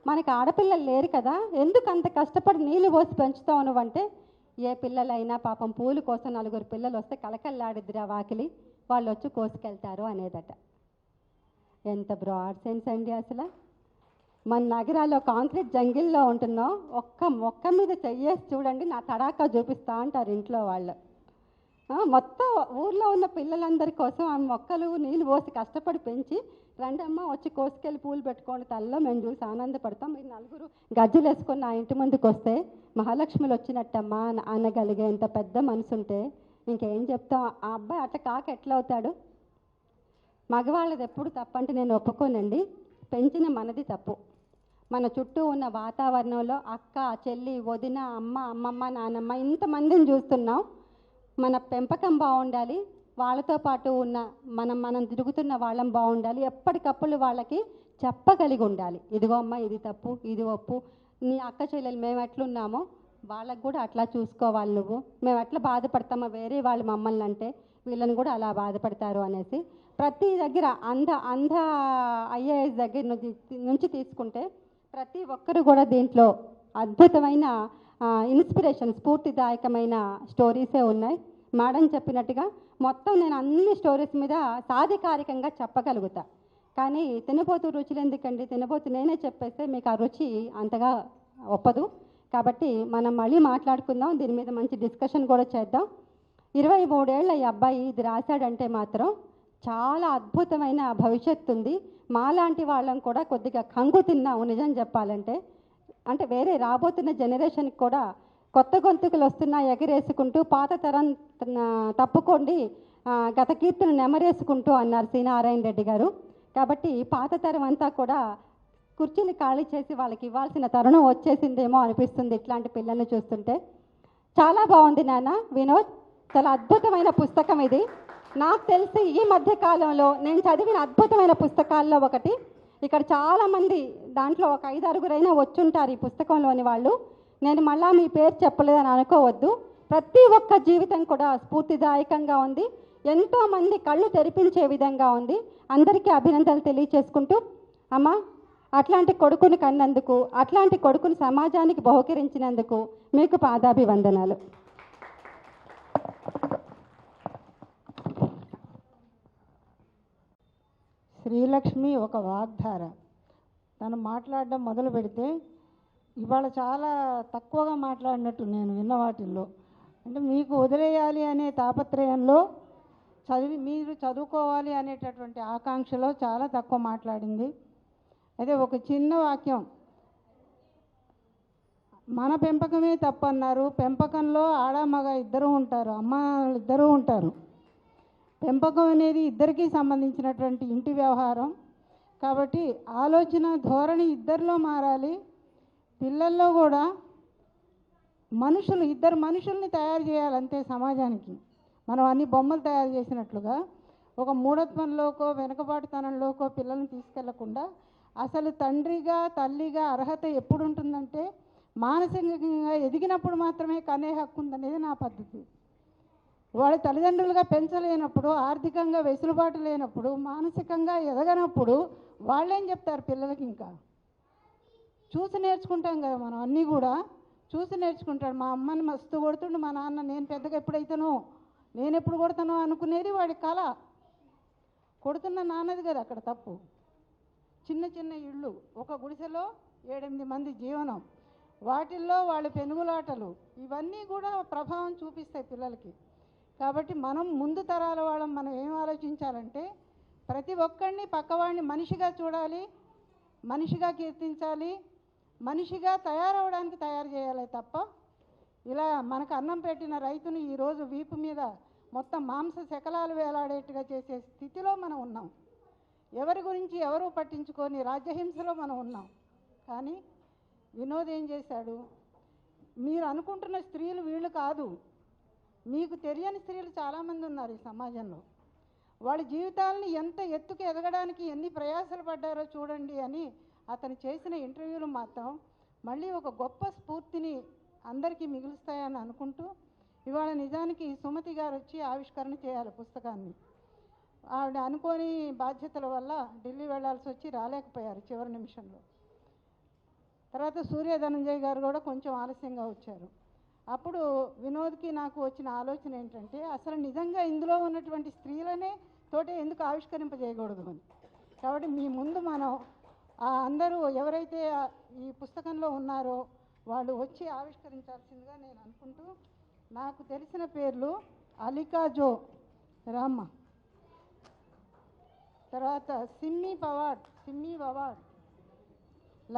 C: మనకు ఆడపిల్లలు లేరు కదా, ఎందుకు అంత కష్టపడి నీళ్ళు పోసి పెంచుతావు నువ్వంటే, ఏ పిల్లలైనా పాపం పూలు కోసం 4 పిల్లలు వస్తే కలకల్లాడిద్దిరా వాకిలి, వాళ్ళు వచ్చి కోసుకెళ్తారు అనేదట. ఎంత బ్రాడ్ సెన్స్ అండి అసలు. మన నగరాల్లో కాంక్రీట్ జంగిల్లో ఉంటున్నాం, ఒక్క మొక్క మీద చెయ్యేసి చూడండి నా తడాకా చూపిస్తా అంటారు ఇంట్లో వాళ్ళు. మొత్తం ఊర్లో ఉన్న పిల్లలందరి కోసం ఆ మొక్కలు నీళ్ళు పోసి కష్టపడి పెంచి, రండమ్మ వచ్చి కోసుకెళ్ళి పూలు పెట్టుకోండి తల్లలో, మేము చూసి ఆనందపడతాం, మీరు 4 గజ్జలు వేసుకొని నా ఇంటి ముందుకు వస్తే మహాలక్ష్మిలు వచ్చినట్టమ్మా అనగలిగే ఇంత పెద్ద మనసు ఉంటే ఇంకేం చెప్తాం. ఆ అబ్బాయి అట్లా కాక ఎట్లా అవుతాడు? మగవాళ్ళది ఎప్పుడు తప్పంటే నేను ఒప్పుకోనండి, పెంచిన మనది తప్పు. మన చుట్టూ ఉన్న వాతావరణంలో అక్క, చెల్లి, వదిన, అమ్మ, అమ్మమ్మ, నానమ్మ ఇంతమందిని చూస్తున్నాం. మన పెంపకం బాగుండాలి, వాళ్ళతో పాటు ఉన్న మనం తిరుగుతున్న వాళ్ళం బాగుండాలి. ఎప్పటికప్పుడు వాళ్ళకి చెప్పగలిగి ఉండాలి, ఇదిగో అమ్మ ఇది తప్పు, ఇది ఒప్పు. నీ అక్క చెల్లెలు మేము ఎట్లున్నామో వాళ్ళకు కూడా అట్లా చూసుకోవాలి నువ్వు. మేము ఎట్లా బాధపడతామో వేరే వాళ్ళు మమ్మల్ని అంటే వీళ్ళని కూడా అలా బాధపడతారు అనేసి ప్రతి దగ్గర అంధ ఐఏఎస్ దగ్గర నుంచి తీసుకుంటే ప్రతి ఒక్కరు కూడా దీంట్లో అద్భుతమైన ఇన్స్పిరేషన్, స్ఫూర్తిదాయకమైన స్టోరీసే ఉన్నాయి. మేడం చెప్పినట్టుగా మొత్తం నేను అన్ని స్టోరీస్ మీద సాధికారికంగా చెప్పగలుగుతా. కానీ తినబోతు రుచులు ఎందుకండి, తినబోతు నేనే చెప్పేస్తే మీకు ఆ రుచి అంతగా ఒప్పదు. కాబట్టి మనం మళ్ళీ మాట్లాడుకుందాం, దీని మీద మంచి డిస్కషన్ కూడా చేద్దాం. 23 ఏళ్ల ఈ అబ్బాయి ఇది రాశాడంటే మాత్రం చాలా అద్భుతమైన భవిష్యత్తు ఉంది. మాలాంటి వాళ్ళం కూడా కొద్దిగా కంగు తిన్నాము నిజం చెప్పాలంటే. అంటే వేరే రాబోతున్న జనరేషన్కి కూడా కొత్త గొంతుకులు వస్తున్నా ఎగరేసుకుంటూ, పాత తరం తప్పుకోండి గత కీర్తులు నెమరేసుకుంటూ అన్నారు సి నారాయణ రెడ్డి గారు. కాబట్టి పాత తరం అంతా కూడా కుర్చీలు ఖాళీ చేసి వాళ్ళకి ఇవ్వాల్సిన తరుణం వచ్చేసిందేమో అనిపిస్తుంది ఇట్లాంటి పిల్లల్ని చూస్తుంటే. చాలా బాగుంది నాన్న వినోద్, చాలా అద్భుతమైన పుస్తకం ఇది. నాకు తెలిసి ఈ మధ్య కాలంలో నేను చదివిన అద్భుతమైన పుస్తకాల్లో ఒకటి. ఇక్కడ చాలామంది దాంట్లో ఒక 5-6 వచ్చుంటారు ఈ పుస్తకంలోని వాళ్ళు. నేను మళ్ళా మీ పేరు చెప్పలేదని అనుకోవద్దు. ప్రతి ఒక్క జీవితం కూడా స్ఫూర్తిదాయకంగా ఉంది, ఎంతోమంది కళ్ళు తెరిపించే విధంగా ఉంది. అందరికీ అభినందనలు తెలియచేసుకుంటూ, అమ్మ అట్లాంటి కొడుకుని కన్నందుకు, అట్లాంటి కొడుకుని సమాజానికి బహుకరించినందుకు మీకు పాదాభివందనాలు.
B: శ్రీలక్ష్మి ఒక వాగ్ధార. తను మాట్లాడడం మొదలు పెడితే ఇవాళ చాలా తక్కువగా మాట్లాడినట్టు నేను విన్న వాటిల్లో. అంటే మీకు వదిలేయాలి అనే తాపత్రయంలో మీరు చదువుకోవాలి అనేటటువంటి ఆకాంక్షలో చాలా తక్కువ మాట్లాడింది. అయితే ఒక చిన్న వాక్యం, మన పెంపకమే తప్పన్నారు. పెంపకంలో ఆడ మగ ఇద్దరూ ఉంటారు, అమ్మ ఇద్దరూ ఉంటారు. పెంపకం అనేది ఇద్దరికీ సంబంధించినటువంటి ఇంటి వ్యవహారం. కాబట్టి ఆలోచన ధోరణి ఇద్దరిలో మారాలి. పిల్లల్లో కూడా ఇద్దరు మనుషుల్ని తయారు చేయాలంతే సమాజానికి. మనం అన్ని బొమ్మలు తయారు చేసినట్లుగా ఒక మూఢత్వంలోకో వెనుకబాటుతనంలోకో పిల్లల్ని తీసుకెళ్లకుండా అసలు తండ్రిగా తల్లిగా అర్హత ఎప్పుడు ఉంటుందంటే మానసికంగా ఎదిగినప్పుడు మాత్రమే కనే హక్కు ఉందనేది నా పద్ధతి. వాళ్ళ తల్లిదండ్రులుగా పెంచలేనప్పుడు, ఆర్థికంగా వెసులుబాటు లేనప్పుడు, మానసికంగా ఎదగనప్పుడు వాళ్ళేం చెప్తారు పిల్లలకి? ఇంకా చూసి నేర్చుకుంటాం కదా మనం, అన్నీ కూడా చూసి నేర్చుకుంటాడు. మా అమ్మని మస్తు కొడుతుండు మా నాన్న, నేను పెద్దగా ఎప్పుడైతానో, నేను ఎప్పుడు కొడతానో అనుకునేది వాడి కళ. కొడుతున్న నాన్నది కదా అక్కడ తప్పు. చిన్న చిన్న ఇళ్ళు, ఒక గుడిసెలో 7-8 మంది జీవనం, వాటిల్లో వాళ్ళ పెనుగులాటలు, ఇవన్నీ కూడా ప్రభావం చూపిస్తాయి పిల్లలకి. కాబట్టి మనం ముందు తరాల వాళ్ళం మనం ఏం ఆలోచించాలంటే ప్రతి ఒక్కడిని పక్కవాడిని మనిషిగా చూడాలి, మనిషిగా కీర్తించాలి, మనిషిగా తయారవడానికి తయారు చేయాలి తప్ప ఇలా మనకు అన్నం పెట్టిన రైతుని ఈరోజు వీపు మీద మొత్తం మాంస శకలాలు వేలాడేట్టుగా చేసే స్థితిలో మనం ఉన్నాం. ఎవరి గురించి ఎవరూ పట్టించుకొని రాజ్యహింసలో మనం ఉన్నాం. కానీ వినోద్ ఏం చేశాడు? మీరు అనుకుంటున్న స్త్రీలు వీళ్ళు కాదు, మీకు తెలియని స్త్రీలు చాలామంది ఉన్నారు ఈ సమాజంలో. వాళ్ళ జీవితాలని ఎంత ఎత్తుకు ఎదగడానికి ఎన్ని ప్రయాసలు పడ్డారో చూడండి అని అతను చేసిన ఇంటర్వ్యూలు మాత్రం మళ్ళీ ఒక గొప్ప స్ఫూర్తిని అందరికీ మిగులుస్తాయని అనుకుంటూ, ఇవాళ నిజానికి సుమతి గారు వచ్చి ఆవిష్కరణ చేయాలి పుస్తకాన్ని. ఆవిడ అనుకోని బాధ్యతల వల్ల ఢిల్లీ వెళ్లాల్సి వచ్చి రాలేకపోయారు చివరి నిమిషంలో. తర్వాత సూర్య ధనంజయ్ గారు కూడా కొంచెం ఆలస్యంగా వచ్చారు. అప్పుడు వినోద్కి నాకు వచ్చిన ఆలోచన ఏంటంటే, అసలు నిజంగా ఇందులో ఉన్నటువంటి స్త్రీలనే తోటే ఎందుకు ఆవిష్కరింపజేయకూడదు అని. కాబట్టి మీ ముందు మనం అందరూ ఎవరైతే ఈ పుస్తకంలో ఉన్నారో వాళ్ళు వచ్చి ఆవిష్కరించాల్సిందిగా నేను అనుకుంటూ, నాకు తెలిసిన పేర్లు అలికా జో రామ్మ, తర్వాత సిమ్మీ పవాడ్,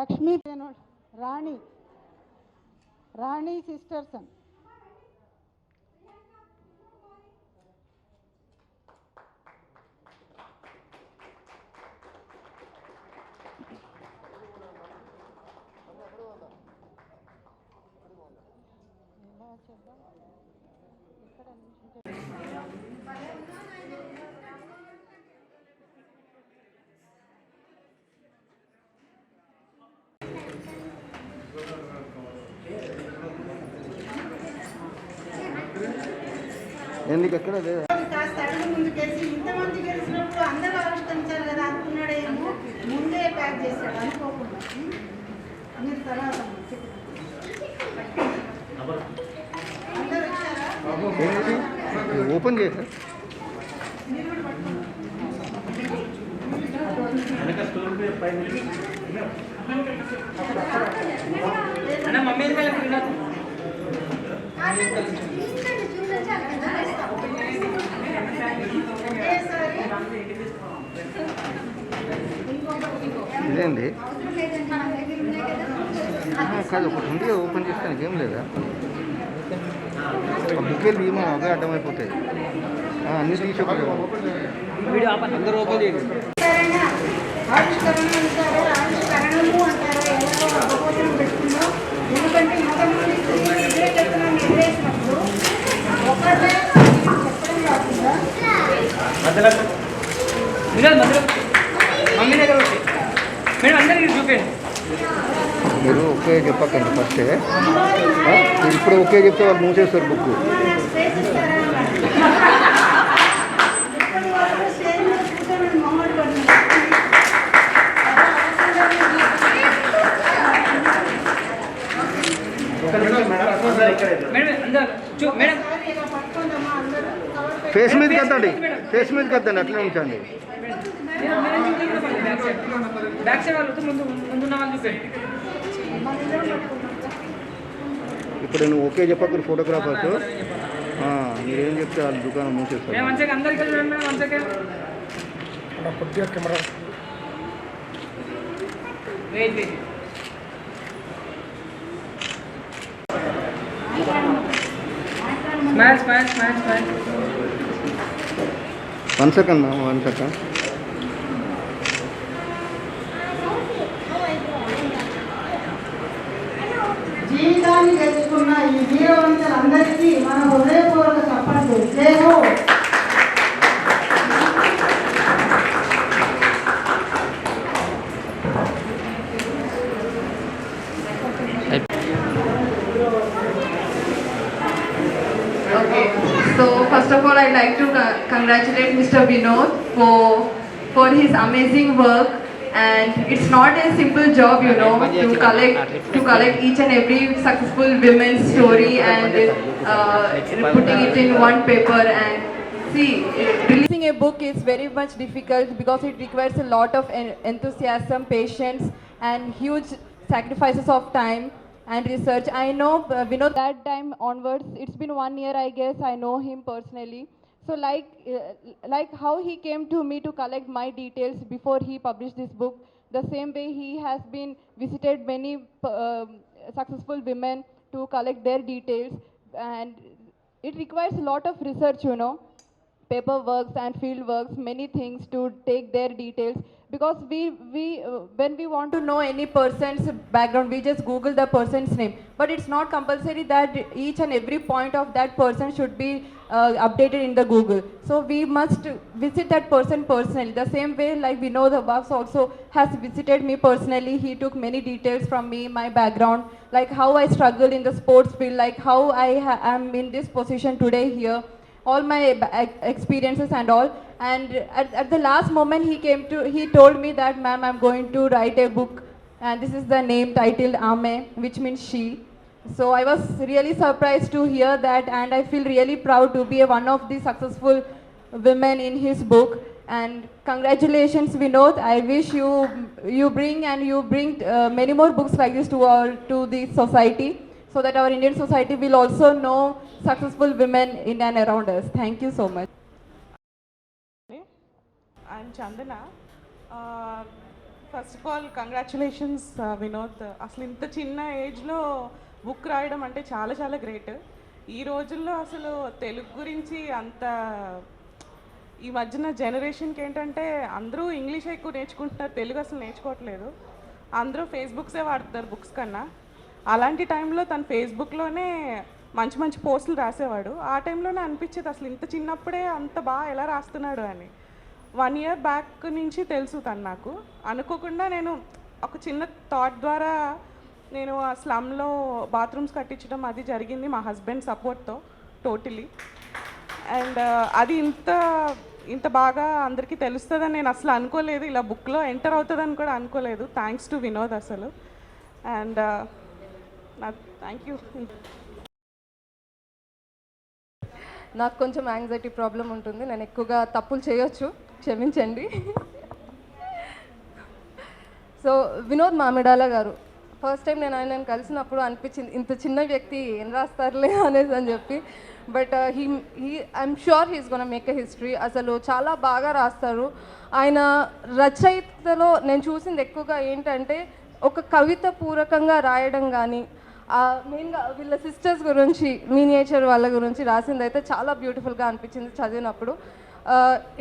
B: లక్ష్మీ పేనోడ్, రాణి సిస్టర్సన్,
D: ఎందుకు ఎక్కడ
B: కాస్త అడుగు ముందుకేసి ఇంతమంది గెలిచినప్పుడు అందరూ ఆవిష్కరించారు కదా అనుకున్నాడేమో, ముందే ప్యాక్ చేశాడు అనుకోకుండా. మీరు తర్వాత అందరూ వచ్చారా?
D: ఓపెన్ చేశారు. ఇదేంటి కాదు, ఒకటి ఉంది ఓపెన్ చేస్తానికి ఏం లేదా? ఆ బుక్కేలు తీయమో అదే అడ్డమైపోతాయి. అన్ని తీసి ఒకటి అందరూ ఓపెన్ చేయండి.
B: ఆవిష్కరణము అంటారా, ఎలాగో అపోజనం పెట్టుకుందాం. ఎందుకంటే ఇంతమంది స్త్రీలు ఇదే చెప్తున్నా నిర్దేశినప్పుడు ఒకటే చెప్పడం కాకుండా
D: మీరు ఓకే చెప్పకండి ఫస్టే. మీరు ఇప్పుడు ఓకే చెప్తే వాళ్ళు మూసేస్తారు బుక్. ఫేస్ మీదకి వద్దండి, ఫేస్ మీదకి వద్దండి, అట్లే ఉంచండి. ఇప్పుడు నువ్వు ఓకే చెప్పకూడదు ఫోటోగ్రాఫర్స్. మీరేం చెప్తే వాళ్ళ దుకాణం మూసేస్తారు. One second ma'am, 1 second.
B: జీవితాన్ని తెచ్చుకున్న ఈ వీరవంతులందరికీ మన హృదయపూర్వక చప్పట్లు. జై హో.
E: So first of all, I'd like to congratulate Mr. Vinod for his amazing work, and it's not a simple job, you know, to collect each and every successful women's story and putting it in one paper. And see, releasing a book is very much difficult because it requires a lot of enthusiasm, patience, and huge sacrifices of time and research. I know Vinod that time onwards, it's been 1 year, I guess. I know him personally. So like how he came to me to collect my details before he published this book, the same way he has been visited many successful women to collect their details, and it requires a lot of research, you know, paperworks and field works, many things to take their details. because when we want to know any person's background, we just Google the person's name. But it's not compulsory that each and every point of that person should be updated in the Google. So we must visit that person personally. The same way like Vinod Abbas also has visited me personally. He took many details from me, my background, like how I struggled in the sports field, like how I am in this position today here, all my experiences and all. And at the last moment he told me that, ma'am, I'm going to write a book, and this is the name titled Ame, which means she. So I was really surprised to hear that, and I feel really proud to be one of the successful women in his book. And congratulations, Vinod. I wish you bring many more books like this to the society, so that our Indian society will also know successful women in and around us. Thank you so much.
F: I'm Chandana. First of all congratulations Vinod. అసలు ఇంత చిన్న ఏజ్లో book రాయడం అంటే చాలా చాలా great. ఈ రోజుల్లో అసలు తెలుగు గురించి అంత, ఈ మధ్యన జనరేషన్కి ఏంటంటే అందరూ ఇంగ్లీష్ ఎక్కువ నేర్చుకుంటున్నారు, తెలుగు అసలు నేర్చుకోవట్లేదు. అందరూ ఫేస్బుక్సే వాడుతున్నారు బుక్స్ కన్నా. అలాంటి టైంలో తను ఫేస్బుక్లోనే మంచి మంచి పోస్టులు రాసేవాడు. ఆ టైంలోనే అనిపించేది అసలు ఇంత చిన్నప్పుడే అంత బాగా ఎలా రాస్తున్నాడు అని. 1 year బ్యాక్ నుంచి తెలుసు తను నాకు. అనుకోకుండా నేను ఒక చిన్న థాట్ ద్వారా నేను ఆ స్లమ్లో బాత్రూమ్స్ కట్టించడం అది జరిగింది మా హస్బెండ్ సపోర్ట్తో టోటలీ. అండ్ అది ఇంత బాగా అందరికీ తెలుస్తుందని నేను అసలు అనుకోలేదు, ఇలా బుక్లో ఎంటర్ అవుతుందని కూడా అనుకోలేదు. థ్యాంక్స్ టు వినోద్ అసలు. And thank you.
G: నాకు కొంచెం యాంగ్జైటీ ప్రాబ్లం ఉంటుంది, నేను ఎక్కువగా తప్పులు చేయొచ్చు, క్షమించండి. సో వినోద్ మామిడాల గారు ఫస్ట్ టైం నేను ఆయనను కలిసినప్పుడు అనిపించింది ఇంత చిన్న వ్యక్తి ఏం రాస్తారులే అనేసి అని చెప్పి. But I'm sure he's gonna make a history. అసలు చాలా బాగా రాస్తారు. ఆయన రచయితలో నేను చూసింది ఎక్కువగా ఏంటంటే ఒక కవిత పూరకంగా రాయడం కానీ, మెయిన్గా వీళ్ళ సిస్టర్స్ గురించి, మీనియేచర్ వాళ్ళ గురించి రాసింది అయితే చాలా బ్యూటిఫుల్గా అనిపించింది చదివినప్పుడు.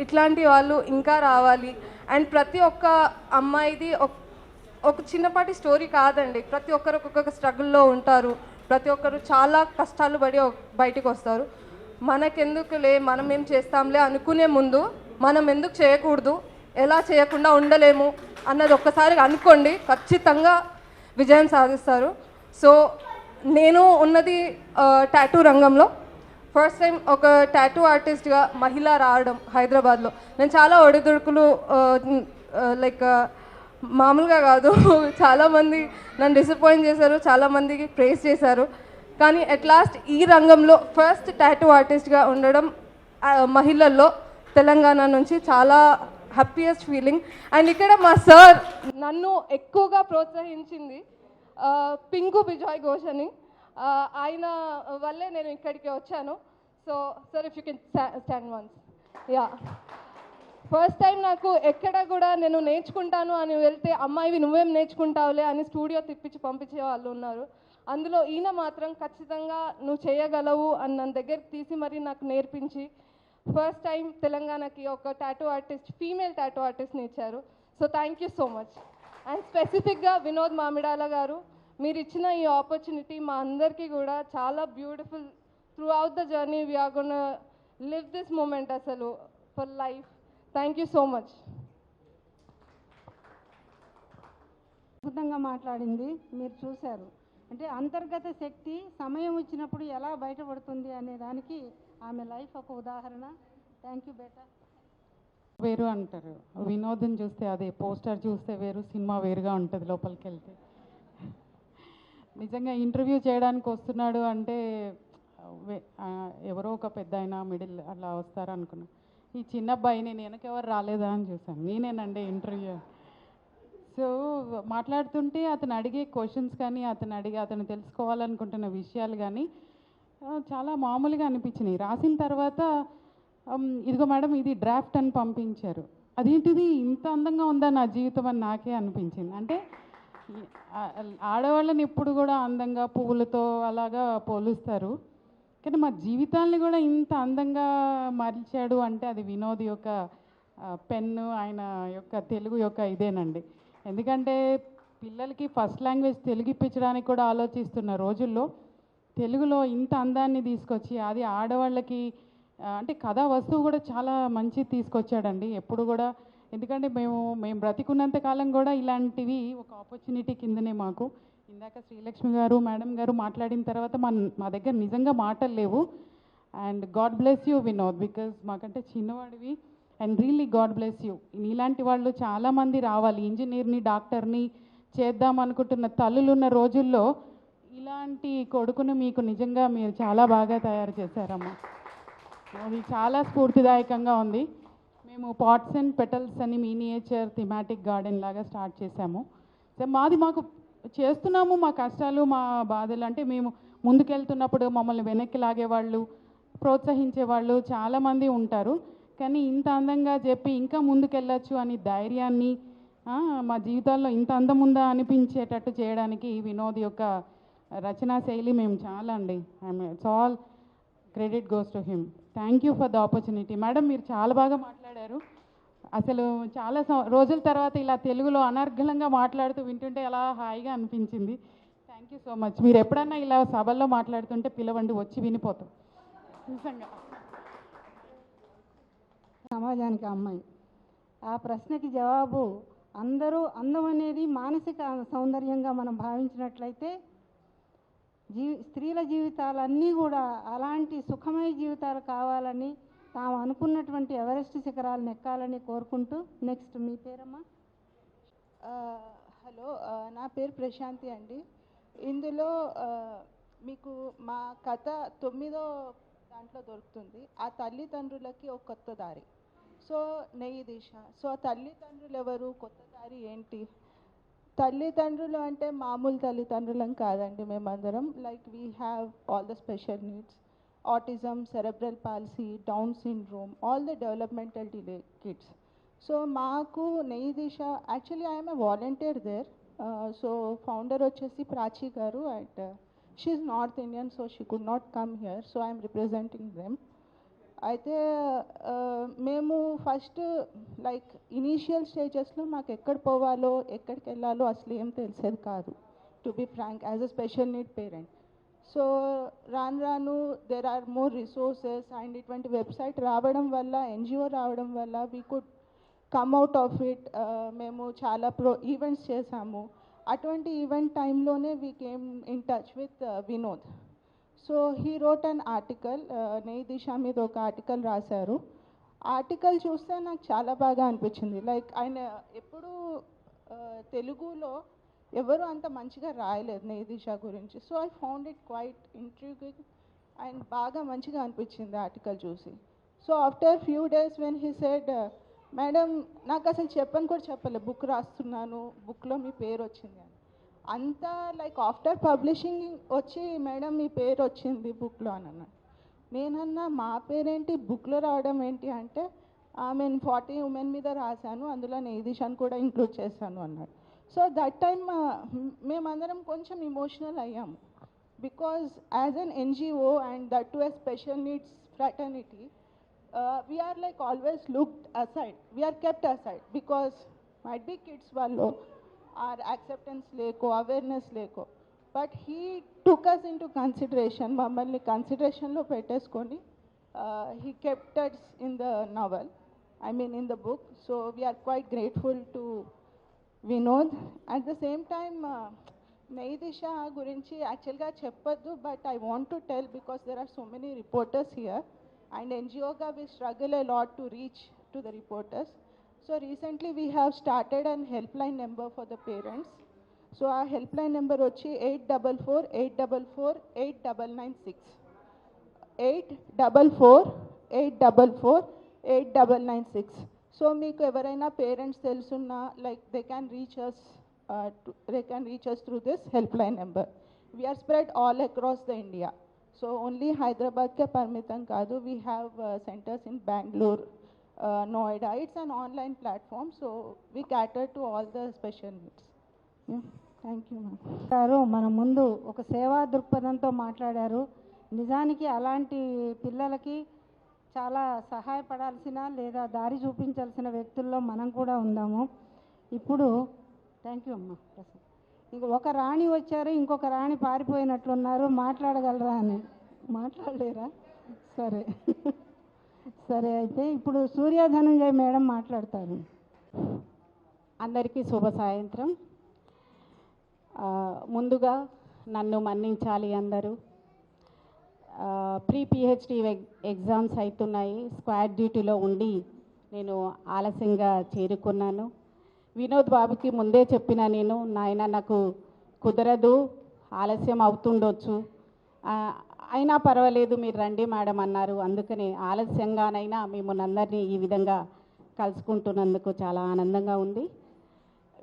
G: ఇట్లాంటి వాళ్ళు ఇంకా రావాలి. అండ్ ప్రతి ఒక్క అమ్మాయిది ఒక చిన్నపాటి స్టోరీ కాదండి. ప్రతి ఒక్కరు ఒక్కొక్క స్ట్రగుల్లో ఉంటారు, ప్రతి ఒక్కరు చాలా కష్టాలు పడి బయటికి వస్తారు. మనకెందుకులే, మనం ఏం చేస్తాంలే అనుకునే ముందు మనం ఎందుకు చేయకూడదు, ఎలా చేయకుండా ఉండలేము అన్నది ఒక్కసారి అనుకోండి, ఖచ్చితంగా విజయం సాధిస్తారు. సో నేను ఉన్నది టాటూ రంగంలో. ఫస్ట్ టైం ఒక టాటూ ఆర్టిస్ట్గా మహిళ రావడం హైదరాబాద్లో. నేను చాలా ఒడిదుడుకులు లైక్ మామూలుగా కాదు, చాలామంది నన్ను డిసప్పాయింట్ చేశారు, చాలామందికి ప్రేస్ చేశారు. కానీ అట్ లాస్ట్ ఈ రంగంలో ఫస్ట్ టాటూ ఆర్టిస్ట్గా ఉండడం మహిళల్లో తెలంగాణ నుంచి చాలా హ్యాపీయెస్ట్ ఫీలింగ్. అండ్ ఇక్కడ మా సార్ నన్ను ఎక్కువగా ప్రోత్సహించింది పింకు బిజాయ్ ఘోష్ అని. ఆయన వల్లే నేను ఇక్కడికి వచ్చాను. So sir, if you can stand once. Yeah, first time నాకు ఎక్కడ కూడా నేను నేర్చుకుంటాను అని వెళ్తే, అమ్మాయివి నువ్వేం నేర్చుకుంటావులే అని స్టూడియో తిప్పించి పంపించే వాళ్ళు ఉన్నారు. అందులో ఈయన మాత్రం ఖచ్చితంగా నువ్వు చేయగలవు అని నన్ను దగ్గరికి తీసి మరీ నాకు నేర్పించి ఫస్ట్ టైం తెలంగాణకి ఒక టాటూ ఆర్టిస్ట్, ఫీమేల్ టాటూ ఆర్టిస్ట్ని ఇచ్చారు. So thank you so much. And స్పెసిఫిక్గా వినోద్ మామిడాల గారు, మీరు ఇచ్చిన ఈ ఆపర్చునిటీ మా అందరికీ కూడా చాలా beautiful. Throughout the journey we are gonna live this moment అసలు for life. Thank you so much.
B: అద్భుతంగా మాట్లాడింది, మీరు చూశారు. అంటే అంతర్గత శక్తి సమయం వచ్చినప్పుడు ఎలా బయటపడుతుంది అనే దానికి ఆమె లైఫ్ ఒక ఉదాహరణ. థ్యాంక్ యూ బేటా.
H: వేరు అంటారు, వినోదం చూస్తే అదే, పోస్టర్ చూస్తే వేరు, సినిమా వేరుగా ఉంటుంది లోపలికి వెళ్తే. నిజంగా ఇంటర్వ్యూ చేయడానికి వస్తున్నాడు అంటే ఎవరో ఒక పెద్ద అయినా మిడిల్ అలా వస్తారు అనుకున్నా. ఈ చిన్న అబ్బాయి నేను వెనకెవరు రాలేదా అని చూసాను, నేనేనండి ఇంటర్వ్యూ. సో మాట్లాడుతుంటే అతను అడిగే క్వశ్చన్స్ కానీ, అతను తెలుసుకోవాలనుకుంటున్న విషయాలు కానీ చాలా మామూలుగా అనిపించినాయి. రాసిన తర్వాత ఇదిగో మేడం ఇది డ్రాఫ్ట్ అని పంపించారు. అదేంటిది ఇంత అందంగా ఉందా నా జీవితం అని నాకే అనిపించింది. అంటే ఆడవాళ్ళని ఎప్పుడు కూడా అందంగా పువ్వులతో అలాగా పోలుస్తారు, కానీ మా జీవితాల్ని కూడా ఇంత అందంగా మలిచాడు అంటే అది వినోద్ యొక్క పెన్ను ఆయన యొక్క తెలుగు యొక్క ఇదేనండి. ఎందుకంటే పిల్లలకి ఫస్ట్ లాంగ్వేజ్ తెలుగు ఇప్పించడానికి కూడా ఆలోచిస్తున్న రోజుల్లో తెలుగులో ఇంత అందాన్ని తీసుకొచ్చి అది ఆడవాళ్ళకి అంటే కథా వస్తువు కూడా చాలా మంచి తీసుకొచ్చాడండి. ఎప్పుడు కూడా ఎందుకంటే మేము బ్రతికున్నంత కాలం కూడా ఇలాంటివి ఒక ఆపర్చునిటీ కిందనే మాకు. ఇందాక శ్రీలక్ష్మి గారు మేడం గారు మాట్లాడిన తర్వాత మా దగ్గర నిజంగా మాటలు లేవు. And God bless you Vinod, because మాకంటే చిన్నవాడివి and really God bless you. ఇలాంటి వాళ్ళు చాలామంది రావాలి. ఇంజనీర్ని డాక్టర్ని చేద్దాం అనుకుంటున్న తల్లులున్న రోజుల్లో ఇలాంటి కొడుకును మీకు నిజంగా మీరు చాలా బాగా తయారు చేశారమ్మా. అది చాలా స్ఫూర్తిదాయకంగా ఉంది. మేము పాట్స్ అండ్ పెటల్స్ అని మినియేచర్ థిమాటిక్ గార్డెన్ లాగా స్టార్ట్ చేశాము. సో మాకు చేస్తున్నాము, మా కష్టాలు మా బాధలు అంటే మేము ముందుకెళ్తున్నప్పుడు మమ్మల్ని వెనక్కి లాగేవాళ్ళు ప్రోత్సహించేవాళ్ళు చాలామంది ఉంటారు. కానీ ఇంత అందంగా చెప్పి ఇంకా ముందుకెళ్ళచ్చు అని ధైర్యాన్ని మా జీవితాల్లో ఇంత అందం ఉందా అనిపించేటట్టు చేయడానికి వినోద్ యొక్క రచనా శైలి మేము చాలా అండి. It's all credit goes to him. Thank you for the opportunity. Madam మీరు చాలా బాగా మాట్లాడారు. అసలు చాలా రోజుల తర్వాత ఇలా తెలుగులో అనర్గళంగా మాట్లాడుతూ వింటుంటే అలా హాయిగా అనిపించింది. Thank you so much. మీరు ఎప్పుడన్నా ఇలా సభల్లో మాట్లాడుతుంటే పిలవండి, వచ్చి వినిపోతాం నిజంగా.
B: సమాజానికి అమ్మాయి ఆ ప్రశ్నకి జవాబు అందరూ అందం అనేది మానసిక సౌందర్యంగా మనం భావించినట్లయితే స్త్రీల జీవితాలన్నీ కూడా అలాంటి సుఖమయ జీవితాలు కావాలని తాము అనుకున్నటువంటి ఎవరెస్ట్ శిఖరాలను ఎక్కాలని కోరుకుంటూ నెక్స్ట్ మీ పేరమ్మా?
I: హలో, నా పేరు ప్రశాంతి అండి. ఇందులో మీకు మా కథ 9వ దాంట్లో దొరుకుతుంది. ఆ తల్లిదండ్రులకి ఒక కొత్త దారి. సో నెయ్యి దిశ. సో తల్లిదండ్రులు ఎవరు, కొత్త దారి ఏంటి? తల్లిదండ్రులు అంటే మామూలు తల్లిదండ్రులం కాదండి. మేమందరం like we have all the special needs, autism, cerebral palsy, Down syndrome, all the developmental delay kids. So maaku Neyi Disha, actually I am a volunteer there. So founder vachesi Prachi garu, and she is North Indian, so she could not come here, so I am representing them. అయితే మేము first like initial స్టేజెస్లో మాకు ఎక్కడ పోవాలో ఎక్కడికి వెళ్ళాలో అసలు ఏం తెలిసేది కాదు, to be frank, as a special need parent. So రాను there are more resources and ఇటువంటి వెబ్సైట్ రావడం వల్ల, ఎన్జిఓ రావడం వల్ల we could come out of it. మేము చాలా ఈవెంట్స్ చేసాము. అటువంటి ఈవెంట్ టైంలోనే we came in touch with Vinod. So he wrote an article, Nayi Disha మీద ఒక ఆర్టికల్ రాశారు. ఆర్టికల్ చూస్తే నాకు చాలా బాగా అనిపించింది. లైక్ ఆయన ఎప్పుడూ తెలుగులో ఎవరు అంత మంచిగా రాయలేదు నెయ్యి దిశ గురించి. So I found it quite intriguing and బాగా మంచిగా అనిపించింది ఆర్టికల్ చూసి. So after few days when he said, madam నాకు అసలు చెప్పని కూడా చెప్పలేదు, బుక్ రాస్తున్నాను, బుక్లో మీ పేరు వచ్చింది అని. అంతా లైక్ ఆఫ్టర్ పబ్లిషింగ్ వచ్చి మేడం మీ పేరు వచ్చింది బుక్లో అని అన్నాడు. నేనన్నా మా పేరేంటి బుక్లో రావడం ఏంటి అంటే, నేను 40 ఉమెన్ మీద రాశాను, అందులో నెయ్యి దిశాను కూడా ఇంక్లూడ్ చేశాను అన్నాడు. సో దట్ టైమ్ మేమందరం కొంచెం ఇమోషనల్ అయ్యాము. Because as an NGO and that to a special needs fraternity, we are like always looked aside, we are kept aside because might be kids wallo our acceptance leko, awareness leko, but he took us into consideration, mammalni consideration lo petteskoni he kept us in the novel, I mean in the book. So we are quite grateful to Vinod. At the same time Neyi Disha gurinchi actually ga cheppadu, but I want to tell because there are so many reporters here and NGO ga we struggle a lot to reach to the reporters. So recently we have started an helpline number for the parents. So our helpline number వచ్చి 844-844-8996. 844-844-8996. So మీకు ఎవరైనా parents తెలుసున్నా like they can reach us through this helpline number. We are spread all across the India. So only Hyderabad ke parmitam kaadu, we have centers in Bangalore, Noida. It's an online platform, so we cater to all the special needs.
B: Thank you గారు. మన ముందు ఒక సేవా దృక్పథంతో మాట్లాడారు. నిజానికి అలాంటి పిల్లలకి చాలా సహాయపడాల్సిన లేదా దారి చూపించాల్సిన వ్యక్తుల్లో మనం కూడా ఉందాము. ఇప్పుడు థ్యాంక్ యూ అమ్మా ప్రసాద్. ఒక రాణి వచ్చారు, ఇంకొక రాణి పారిపోయినట్లున్నారు, మాట్లాడగలరా అని. మాట్లాడలేరా? సరే సరే, అయితే ఇప్పుడు సూర్య ధనంజయ్ మేడం మాట్లాడతారు.
H: అందరికీ శుభ సాయంత్రం. ముందుగా నన్ను మన్నించాలి అందరూ. ప్రీ పిహెచ్డి ఎగ్జామ్స్ అవుతున్నాయి. స్క్వాడ్ డ్యూటీలో ఉండి నేను ఆలస్యంగా చేరుకున్నాను. వినోద్ బాబుకి ముందే చెప్పిన నేను, నాయన నాకు కుదరదు, ఆలస్యం అవుతుండొచ్చు, అయినా పర్వాలేదు మీరు రండి మేడం అన్నారు. అందుకని ఆలస్యంగానైనా మిమ్మల్ని అందరినీ ఈ విధంగా కలుసుకుంటున్నందుకు చాలా ఆనందంగా ఉంది.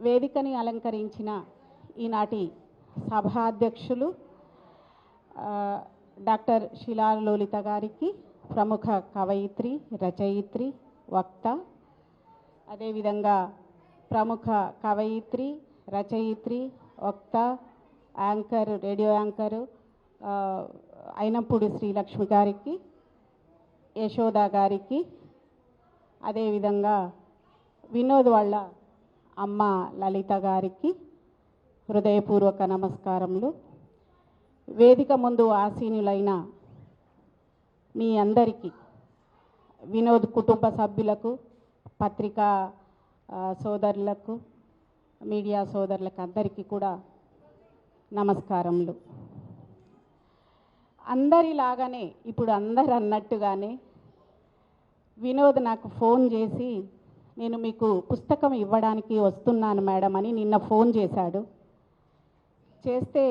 H: వేదికని అలంకరించిన ఈనాటి సభాధ్యక్షులు డాక్టర్ శిలా లోలిత గారికి, ప్రముఖ కవయిత్రి, రచయిత్రి, వక్త, అదేవిధంగా ప్రముఖ కవయిత్రి, రచయిత్రి, వక్త, యాంకర్, రేడియో యాంకరు అయినప్పుడు శ్రీలక్ష్మి గారికి, యశోద గారికి, అదేవిధంగా వినోద్ వాళ్ళ అమ్మ లలిత గారికి హృదయపూర్వక నమస్కారములు. వేదిక ముందు ఆసీనులైన మీ అందరికీ, వినోద్ కుటుంబ సభ్యులకు, పత్రికా సోదరులకు, మీడియా సోదరులకు అందరికీ కూడా నమస్కారములు. అందరిలాగానే ఇప్పుడు అందరు అన్నట్టుగానే వినోద్ నాకు ఫోన్ చేసి, నేను మీకు పుస్తకం ఇవ్వడానికి వస్తున్నాను మేడం అని నిన్న ఫోన్ చేశాడు. చేస్తే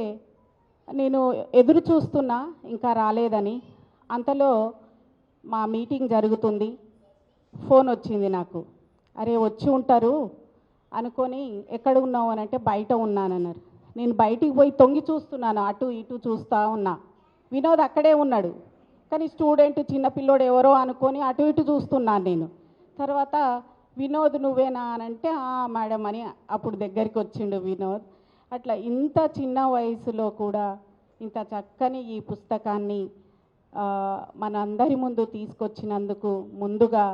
H: నేను ఎదురు చూస్తున్నా, ఇంకా రాలేదని. అంతలో మా మీటింగ్ జరుగుతుంది, ఫోన్ వచ్చింది నాకు. అరే వచ్చి ఉంటారు అనుకొని, ఎక్కడ ఉన్నావు అని అంటే బయట ఉన్నానన్నారు. నేను బయటికి పోయి తొంగి చూస్తున్నాను, అటు ఇటు చూస్తూ ఉన్నా. వినోద్ అక్కడే ఉన్నాడు, కానీ స్టూడెంట్ చిన్నపిల్లోడు ఎవరో అనుకొని అటు ఇటు చూస్తున్నాను నేను. తర్వాత వినోద్ నువ్వేనా అని అంటే మేడం అని అప్పుడు దగ్గరికి వచ్చిండు వినోద్. అట్లా ఇంత చిన్న వయసులో కూడా ఇంత చక్కని ఈ పుస్తకాన్ని మన అందరి ముందు తీసుకొచ్చినందుకు ముందుగా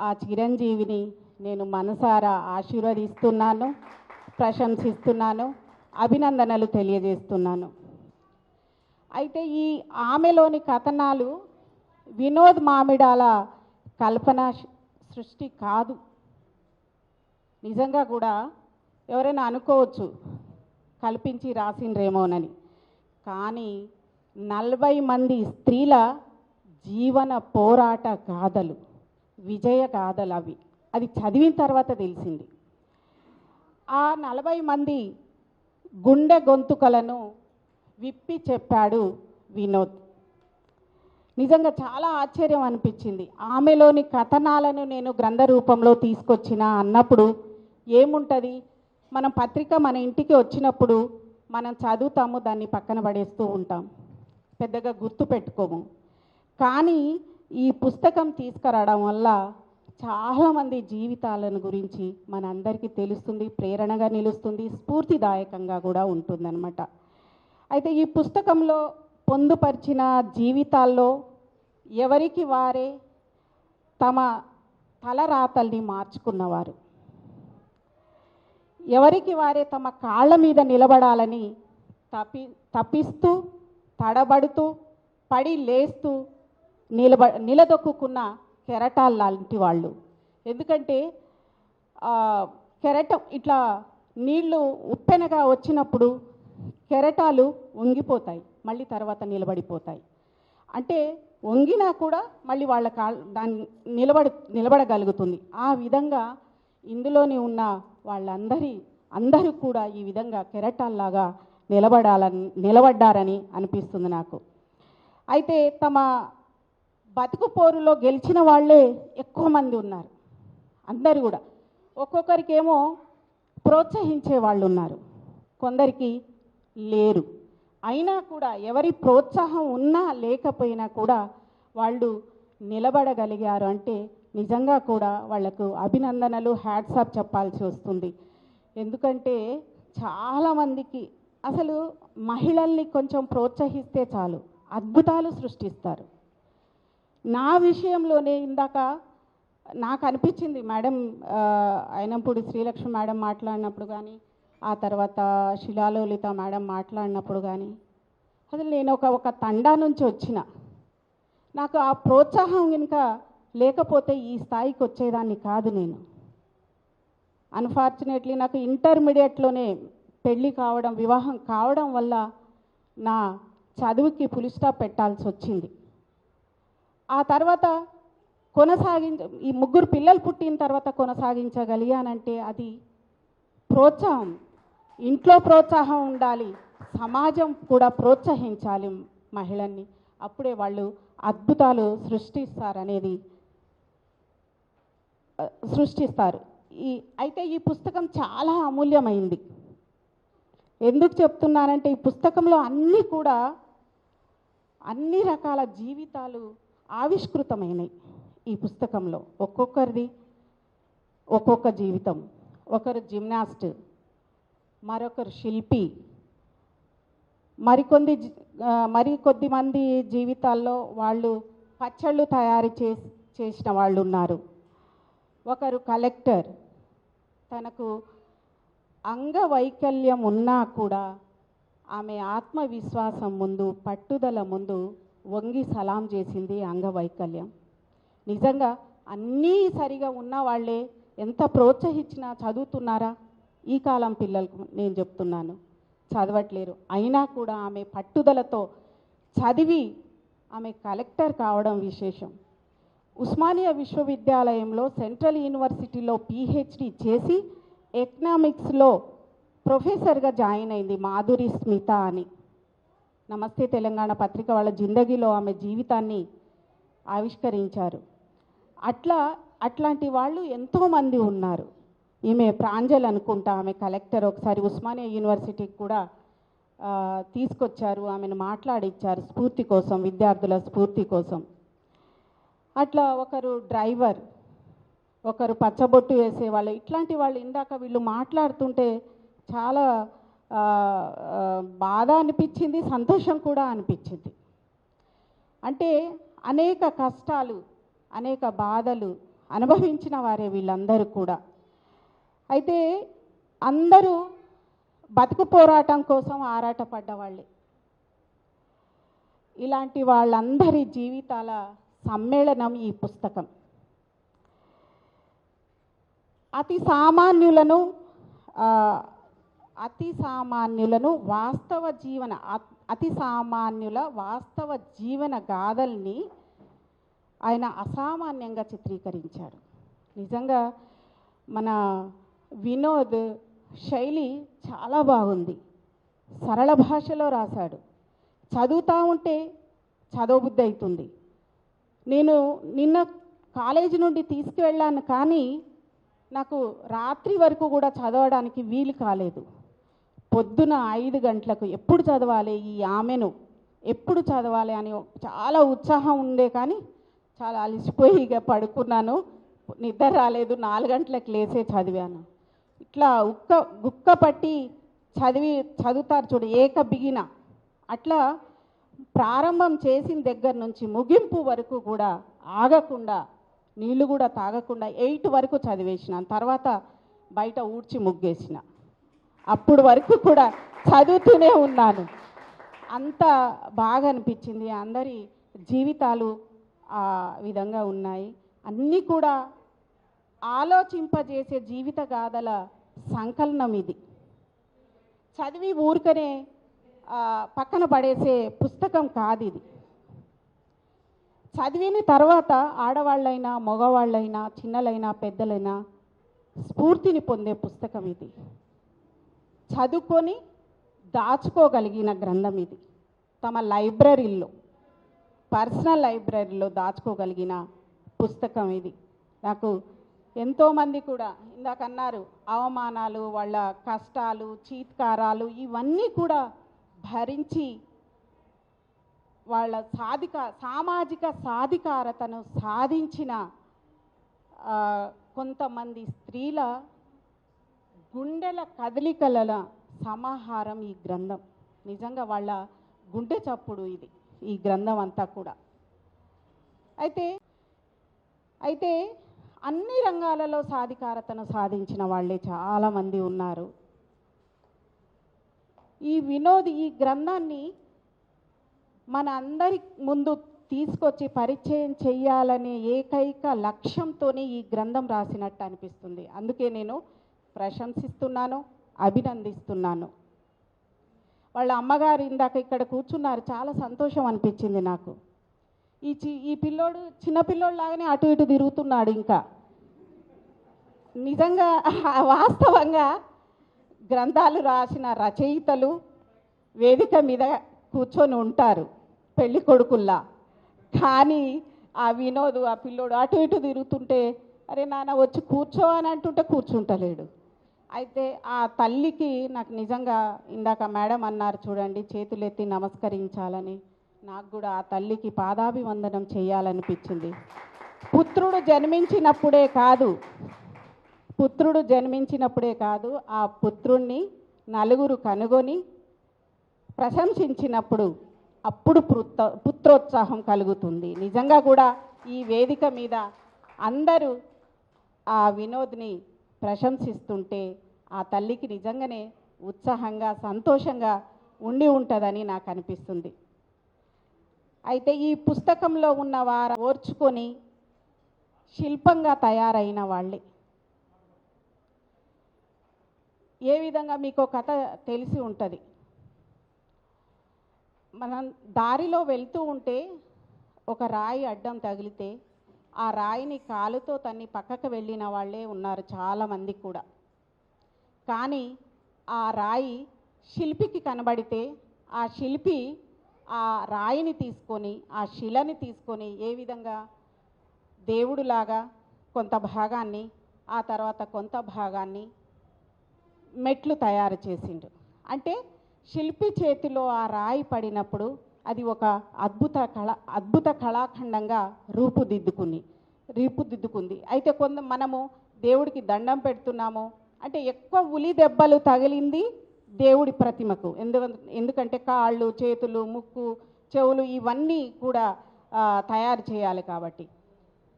H: ఆ చిరంజీవిని నేను మనసారా ఆశీర్వదిస్తున్నాను, ప్రశంసిస్తున్నాను, అభినందనలు తెలియజేస్తున్నాను. అయితే ఈ ఆమెలోని కథనాలు వినోద్ మామిడాల కల్పన సృష్టి కాదు. నిజంగా కూడా ఎవరైనా అనుకోవచ్చు కల్పించి రాసిండ్రేమోనని, కానీ 40 మంది స్త్రీల జీవన పోరాట గాథలు, విజయ గాథలు అవి. అది చదివిన తర్వాత తెలిసింది. ఆ 40 మంది గుండె గొంతుకలను విప్పి చెప్పాడు వినోద్. నిజంగా చాలా ఆశ్చర్యం అనిపించింది. ఆమెలోని కథనాలను నేను గ్రంథ రూపంలో తీసుకొచ్చిన అన్నప్పుడు ఏముంటుంది, మనం పత్రిక మన ఇంటికి వచ్చినప్పుడు మనం చదువుతాము, దాన్ని పక్కన పడేస్తూ ఉంటాం, పెద్దగా గుర్తు పెట్టుకోము. కానీ ఈ పుస్తకం తీసుకురావడం వల్ల చాలామంది జీవితాలను గురించి మనందరికీ తెలుస్తుంది, ప్రేరణగా నిలుస్తుంది, స్ఫూర్తిదాయకంగా కూడా ఉంటుందన్నమాట. అయితే ఈ పుస్తకంలో పొందుపరిచిన జీవితాల్లో ఎవరికి వారే తమ తలరాతల్ని మార్చుకున్నవారు, ఎవరికి వారే తమ కాళ్ళ మీద నిలబడాలని తప్పిస్తూ, తడబడుతూ, పడి లేస్తూ నిలదొక్కున్న కెరటాలు లాంటి వాళ్ళు. ఎందుకంటే కెరటం ఇట్లా నీళ్లు ఉప్పెనగా వచ్చినప్పుడు కెరటాలు వంగిపోతాయి, మళ్ళీ తర్వాత నిలబడిపోతాయి. అంటే వంగినా కూడా మళ్ళీ వాళ్ళ దాన్ని నిలబడగలుగుతుంది. ఆ విధంగా ఇందులోని ఉన్న అందరూ కూడా ఈ విధంగా కెరటాల్లాగా నిలబడ్డారని అనిపిస్తుంది నాకు. అయితే తమ బతుకు పోరులో గెలిచిన వాళ్ళే ఎక్కువ మంది ఉన్నారు. అందరూ కూడా ఒక్కొక్కరికేమో ప్రోత్సహించే వాళ్ళు ఉన్నారు, కొందరికి లేరు. అయినా కూడా ఎవరి ప్రోత్సాహం ఉన్నా లేకపోయినా కూడా వాళ్ళు నిలబడగలిగారు అంటే నిజంగా కూడా వాళ్లకు అభినందనలు, హ్యాట్సాప్ చెప్పాల్సి వస్తుంది. ఎందుకంటే చాలామందికి అసలు మహిళల్ని కొంచెం ప్రోత్సహిస్తే చాలు అద్భుతాలు సృష్టిస్తారు. నా విషయంలోనే ఇందాక నాకు అనిపించింది మేడం, అయినప్పుడు శ్రీలక్ష్మి మేడం మాట్లాడినప్పుడు కానీ, ఆ తర్వాత శిలాలోలిత మేడం మాట్లాడినప్పుడు కానీ, అసలు నేను ఒక తండా నుంచి వచ్చిన, నాకు ఆ ప్రోత్సాహం ఇంకా లేకపోతే ఈ స్థాయికి వచ్చేదాన్ని కాదు నేను. అన్ఫార్చునేట్లీ నాకు ఇంటర్మీడియట్లోనే పెళ్ళి కావడం, వివాహం కావడం వల్ల నా చదువుకి ఫుల్ స్టాప్ పెట్టాల్సి వచ్చింది. ఆ తర్వాత ఈ 3 పిల్లలు పుట్టిన తర్వాత కొనసాగించగలిగానంటే అది ప్రోత్సాహం. ఇంట్లో ప్రోత్సాహం ఉండాలి, సమాజం కూడా ప్రోత్సహించాలి మహిళల్ని, అప్పుడే వాళ్ళు అద్భుతాలు సృష్టిస్తారు. అయితే ఈ పుస్తకం చాలా అమూల్యమైంది. ఎందుకు చెప్తున్నానంటే ఈ పుస్తకంలో అన్ని రకాల జీవితాలు ఆవిష్కృతమైనవి. ఈ పుస్తకంలో ఒక్కొక్కరిది ఒక్కొక్క జీవితం. ఒకరు జిమ్నాస్ట్, మరొకరు శిల్పి, మరికొద్ది మంది జీవితాల్లో వాళ్ళు పచ్చళ్ళు తయారు చేసిన వాళ్ళు ఉన్నారు. ఒకరు కలెక్టర్, తనకు అంగవైకల్యం ఉన్నా కూడా ఆమె ఆత్మవిశ్వాసం ముందు, పట్టుదల ముందు వంగి సలాం చేసింది అంగవైకల్యం. నిజంగా అన్నీ సరిగా ఉన్న వాళ్ళే ఎంత ప్రోత్సహించినా చదువుతున్నారా? ఈ కాలం పిల్లలకు నేను చెప్తున్నాను, చదవట్లేరు. అయినా కూడా ఆమె పట్టుదలతో చదివి ఆమె కలెక్టర్ కావడం విశేషం. ఉస్మానియా విశ్వవిద్యాలయంలో సెంట్రల్ యూనివర్సిటీలో PhD చేసి ఎకనామిక్స్లో ప్రొఫెసర్గా జాయిన్ అయింది మాధురి స్మిత అని. నమస్తే తెలంగాణ పత్రిక వాళ్ళ జిందగీలో ఆమె జీవితాన్ని ఆవిష్కరించారు. అట్లాంటి వాళ్ళు ఎంతోమంది ఉన్నారు. ఈమె ప్రాంజల్ అనుకుంటా, ఆమె కలెక్టర్. ఒకసారి ఉస్మానియా యూనివర్సిటీకి కూడా తీసుకొచ్చారు, ఆమెను మాట్లాడిచ్చారు స్ఫూర్తి కోసం, విద్యార్థుల స్ఫూర్తి కోసం. అట్లా ఒకరు డ్రైవర్, ఒకరు పచ్చబొట్టు వేసేవాళ్ళు. ఇట్లాంటి వాళ్ళు ఇందాక వీళ్ళు మాట్లాడుతుంటే చాలా బాధ అనిపించింది, సంతోషం కూడా అనిపించింది. అంటే అనేక కష్టాలు, అనేక బాధలు అనుభవించిన వారే వీళ్ళందరూ కూడా. అయితే అందరూ బతుకు పోరాటం కోసం ఆరాటపడ్డవాళ్ళే. ఇలాంటి వాళ్ళందరి జీవితాల సమ్మేళనం ఈ పుస్తకం. అతి సామాన్యుల వాస్తవ జీవన గాథల్ని ఆయన అసామాన్యంగా చిత్రీకరించాడు. నిజంగా మన వినోద్ శైలి చాలా బాగుంది, సరళ భాషలో రాశాడు. చదువుతూ ఉంటే చదవబుద్ధి అవుతుంది. నేను నిన్న కాలేజీ నుండి తీసుకువెళ్ళాను, కానీ నాకు రాత్రి వరకు కూడా చదవడానికి వీలు కాలేదు. పొద్దున 5 గంటలకు ఎప్పుడు చదవాలి, ఈ ఆమెను ఎప్పుడు చదవాలి అని చాలా ఉత్సాహం ఉండే, కానీ చాలా అలసిపోయి ఇక పడుకున్నాను, నిద్ర రాలేదు. 4 గంటలకు లేసే చదివాను. ఇట్లా గుక్క పట్టి చదువుతారు చూడు, ఏక బిగిన. అట్లా ప్రారంభం చేసిన దగ్గర నుంచి ముగింపు వరకు కూడా ఆగకుండా, నీళ్ళు కూడా తాగకుండా 8 వరకు చదివేసిన. తర్వాత బయట ఊడ్చి ముగ్గేసిన. అప్పుడు వరకు కూడా చదువుతూనే ఉన్నాను. అంత బాగా అనిపించింది. అందరి జీవితాలు ఆ విధంగా ఉన్నాయి. అన్నీ కూడా ఆలోచింపజేసే జీవిత గాథల సంకలనం ఇది. చదివి ఊరికనే పక్కన పడేసే పుస్తకం కాదు ఇది. చదివిన తర్వాత ఆడవాళ్ళైనా, మగవాళ్ళైనా, చిన్నలైనా, పెద్దలైనా స్ఫూర్తిని పొందే పుస్తకం ఇది. చదువుకొని దాచుకోగలిగిన గ్రంథం ఇది. తమ లైబ్రరీలో, పర్సనల్ లైబ్రరీలో దాచుకోగలిగిన పుస్తకం ఇది. నాకు ఎంతోమంది కూడా ఇందాక అన్నారు, అవమానాలు, వాళ్ళ కష్టాలు, చీత్కారాలు ఇవన్నీ కూడా భరించి వాళ్ళ సామాజిక సాధికారతను సాధించిన కొంతమంది స్త్రీల గుండెల కదలికల సమాహారం ఈ గ్రంథం. నిజంగా వాళ్ళ గుండె చప్పుడు ఇది, ఈ గ్రంథం అంతా కూడా.
B: అయితే అన్ని రంగాలలో సాధికారతను సాధించిన వాళ్ళే చాలామంది ఉన్నారు. ఈ వినోద్ ఈ గ్రంథాన్ని మన అందరి ముందు తీసుకొచ్చి పరిచయం చేయాలనే ఏకైక లక్ష్యంతోనే ఈ గ్రంథం రాసినట్టు అనిపిస్తుంది. అందుకే నేను ప్రశంసిస్తున్నాను, అభినందిస్తున్నాను. వాళ్ళ అమ్మగారు ఇందాక ఇక్కడ కూర్చున్నారు, చాలా సంతోషం అనిపించింది నాకు. ఈ పిల్లోడు చిన్నపిల్లోడు అటు ఇటు తిరుగుతున్నాడు. ఇంకా నిజంగా వాస్తవంగా గ్రంథాలు రాసిన రచయితలు వేదిక మీద కూర్చొని ఉంటారు పెళ్లి కొడుకుల్లా, కానీ ఆ వినోద్ ఆ పిల్లోడు అటు ఇటు తిరుగుతుంటే అరే నాన్న వచ్చి కూర్చో అని అంటుంటే కూర్చుంటలేడు. అయితే ఆ తల్లికి నాకు నిజంగా ఇందాక మేడం అన్నారు చూడండి, చేతులెత్తి నమస్కరించాలని, నాకు కూడా ఆ తల్లికి పాదాభివందనం చేయాలనిపించింది. పుత్రుడు జన్మించినప్పుడే కాదు ఆ పుత్రుణ్ణి నలుగురు కనుగొని ప్రశంసించినప్పుడు అప్పుడు పుత్రోత్సాహం కలుగుతుంది. నిజంగా కూడా ఈ వేదిక మీద అందరూ ఆ వినోద్ని ప్రశంసిస్తుంటే ఆ తల్లికి నిజంగానే ఉత్సాహంగా సంతోషంగా ఉండి ఉంటుందని నాకు అనిపిస్తుంది. అయితే ఈ పుస్తకంలో ఉన్న వారు ఓర్చుకొని శిల్పంగా తయారైన వాళ్ళే. ఏ విధంగా మీకు కథ తెలిసి ఉంటుంది. మనం దారిలో వెళ్తూ ఉంటే ఒక రాయి అడ్డం తగిలితే ఆ రాయిని కాలుతో తన్ని పక్కకు వెళ్ళిన వాళ్ళే ఉన్నారు చాలామంది కూడా. కానీ ఆ రాయి శిల్పికి కనబడితే ఆ శిల్పి ఆ రాయిని తీసుకొని ఆ శిలని తీసుకొని ఏ విధంగా దేవుడులాగా కొంత భాగాన్ని ఆ తర్వాత కొంత భాగాన్ని మెట్లు తయారు చేసిండు. అంటే శిల్పి చేతిలో ఆ రాయి పడినప్పుడు అది ఒక అద్భుత కళాఖండంగా రూపుదిద్దుకుంది. అయితే మనము దేవుడికి దండం పెడుతున్నాము అంటే ఎక్కువ ఉలి దెబ్బలు తగిలింది దేవుడి ప్రతిమకు. ఎందుకంటే కాళ్ళు, చేతులు, ముక్కు, చెవులు ఇవన్నీ కూడా తయారు చేయాలి కాబట్టి.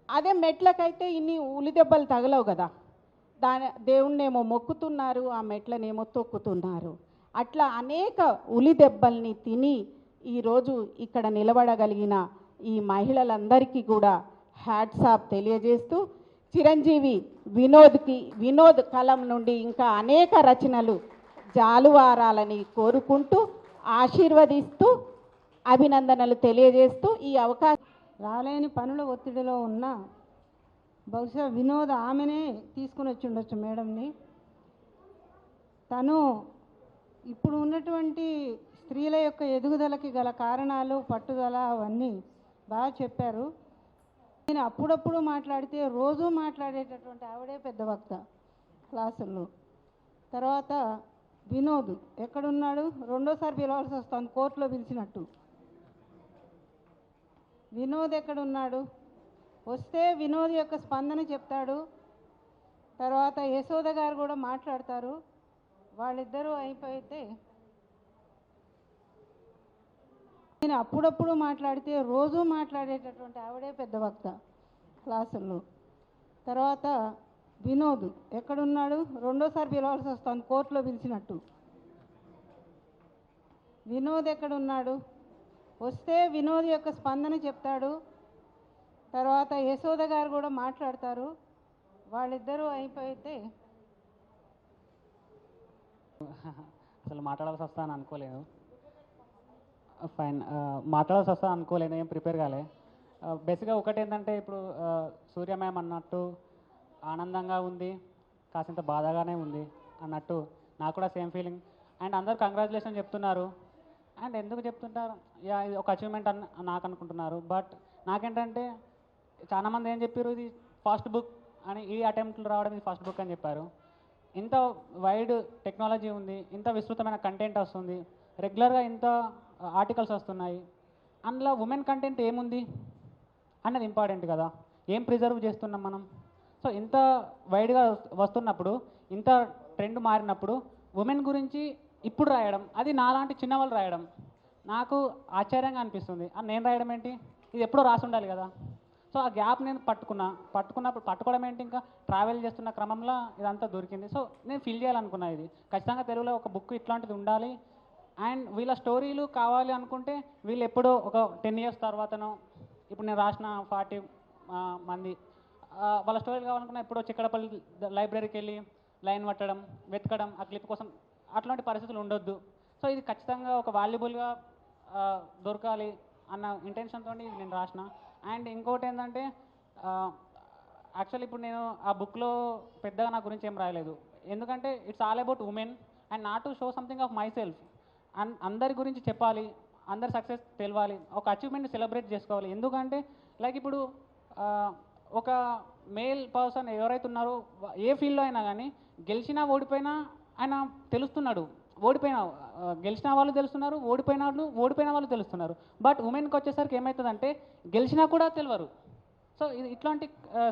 B: అదే మెట్లకైతే ఇన్ని ఉలి దెబ్బలు తగలవు కదా, దేవుణ్ణేమో మొక్కుతున్నారు, ఆ మెట్లనేమో తొక్కుతున్నారు. అట్లా అనేక ఉలి దెబ్బల్ని తిని ఈరోజు ఇక్కడ నిలబడగలిగిన ఈ మహిళలందరికీ కూడా హ్యాట్స్ ఆఫ్ తెలియజేస్తూ, చిరంజీవి వినోద్ కలం నుండి ఇంకా అనేక రచనలు జాలువారాలని కోరుకుంటూ ఆశీర్వదిస్తూ అభినందనలు తెలియజేస్తూ ఈ అవకాశం.
J: రాలేని పనుల ఒత్తిడిలో ఉన్న బహుశా వినోద్ ఆమెనే తీసుకుని వచ్చి ఉండొచ్చు మేడంని. తను ఇప్పుడు ఉన్నటువంటి స్త్రీల యొక్క ఎదుగుదలకి గల కారణాలు, పట్టుదల అవన్నీ బాగా చెప్పారు. నేను అప్పుడప్పుడు మాట్లాడితే రోజు మాట్లాడేటటువంటి ఆవిడే పెద్ద వక్త క్లాసుల్లో. తర్వాత వినోద్ ఎక్కడున్నాడు, రెండోసారి పిలవాల్సి వస్తుంది కోర్టులో పిలిచినట్టు. వినోద్ ఎక్కడున్నాడు, వస్తే వినోద్ యొక్క స్పందన చెప్తాడు. తర్వాత యశోద గారు కూడా మాట్లాడతారు. వాళ్ళిద్దరూ అయిపోతే నేను అప్పుడప్పుడు మాట్లాడితే రోజు మాట్లాడేటటువంటి ఆవిడే పెద్ద వక్త క్లాసుల్లో. తర్వాత వినోద్ ఎక్కడున్నాడు, రెండోసారి పిలవాల్సి వస్తుంది కోర్టులో పిలిచినట్టు. వినోద్ ఎక్కడున్నాడు, వస్తే వినోద్ యొక్క స్పందన చెప్తాడు. తర్వాత యశోద గారు కూడా మాట్లాడతారు. వాళ్ళిద్దరూ అయిపోతే
K: అసలు మాట్లాడాల్సి వస్తాను అనుకోలేదు. ఫైన్, మాట్లాడాల్సి వస్తాను అనుకోలేదు, ఏం ప్రిపేర్ కాలే. బేసిక్గా ఒకటి ఏంటంటే ఇప్పుడు సూర్య మ్యామ్ అన్నట్టు ఆనందంగా ఉంది, కాసింత బాధగానే ఉంది అన్నట్టు నాకు కూడా సేమ్ ఫీలింగ్. అండ్ అందరు కంగ్రాచులేషన్ చెప్తున్నారు. అండ్ ఎందుకు చెప్తుంటారు, యా ఇది ఒక అచీవ్మెంట్ నాకు అనుకుంటున్నారు. బట్ నాకేంటంటే చాలామంది ఏం చెప్పారు, ఇది ఫస్ట్ బుక్ అని, ఈ అటెంప్ట్లు రావడం ఇది ఫస్ట్ బుక్ అని చెప్పారు. ఇంత వైడ్ టెక్నాలజీ ఉంది, ఇంత విస్తృతమైన కంటెంట్ వస్తుంది, రెగ్యులర్గా ఇంత ఆర్టికల్స్ వస్తున్నాయి, అందులో ఉమెన్ కంటెంట్ ఏముంది అన్నది ఇంపార్టెంట్ కదా, ఏం ప్రిజర్వ్ చేస్తున్నాం మనం. సో ఇంత వైడ్గా వస్తున్నప్పుడు, ఇంత ట్రెండ్ మారినప్పుడు ఉమెన్ గురించి ఇప్పుడు రాయడం, అది నాలాంటి చిన్నవాళ్ళు రాయడం నాకు ఆశ్చర్యంగా అనిపిస్తుంది. అని నేను రాయడం ఏంటి, ఇది ఎప్పుడో రాసి ఉండాలి కదా. సో ఆ గ్యాప్ నేను పట్టుకోవడం ఏంటి, ఇంకా ట్రావెల్ చేస్తున్న క్రమంలో ఇదంతా దొరికింది. సో నేను ఫిల్ చేయాలనుకున్నా, ఇది ఖచ్చితంగా తెలుగులో ఒక బుక్ ఇట్లాంటిది ఉండాలి. అండ్ వీళ్ళ స్టోరీలు కావాలి అనుకుంటే వీళ్ళు ఎప్పుడో ఒక 10 years తర్వాతనో, ఇప్పుడు నేను రాసిన 40 మంది వాళ్ళ స్టోరీలు కావాలనుకున్నా ఎప్పుడో చిక్కడపల్లి లైబ్రరీకి వెళ్ళి లైన్ పట్టడం, వెతకడం ఆ క్లిప్ కోసం, అట్లాంటి పరిస్థితులు ఉండొద్దు. సో ఇది ఖచ్చితంగా ఒక వాల్యుబుల్గా దొరకాలి అన్న ఇంటెన్షన్తో నేను రాసిన. అండ్ ఇంకోటి ఏంటంటే యాక్చువల్లీ ఇప్పుడు నేను ఆ బుక్లో పెద్దగా నా గురించి ఏం రాయలేదు, ఎందుకంటే it's all about women and not to show something of my self. అందరి గురించి చెప్పాలి, అందరి సక్సెస్ తెలవాలి, ఒక అచీవ్మెంట్ని సెలబ్రేట్ చేసుకోవాలి. ఎందుకంటే లైక్ ఇప్పుడు ఒక మేల్ పర్సన్ ఎవరైతే ఉన్నారో ఏ ఫీల్డ్లో అయినా కానీ గెలిచినా ఓడిపోయినా ఆయన తెలుస్తున్నాడు, గెలిచిన వాళ్ళు తెలుస్తున్నారు, ఓడిపోయిన వాళ్ళు తెలుస్తున్నారు. బట్ ఉమెన్కి వచ్చేసరికి ఏమవుతుందంటే గెలిచినా కూడా తెలియరు. సో ఇది ఇట్లాంటి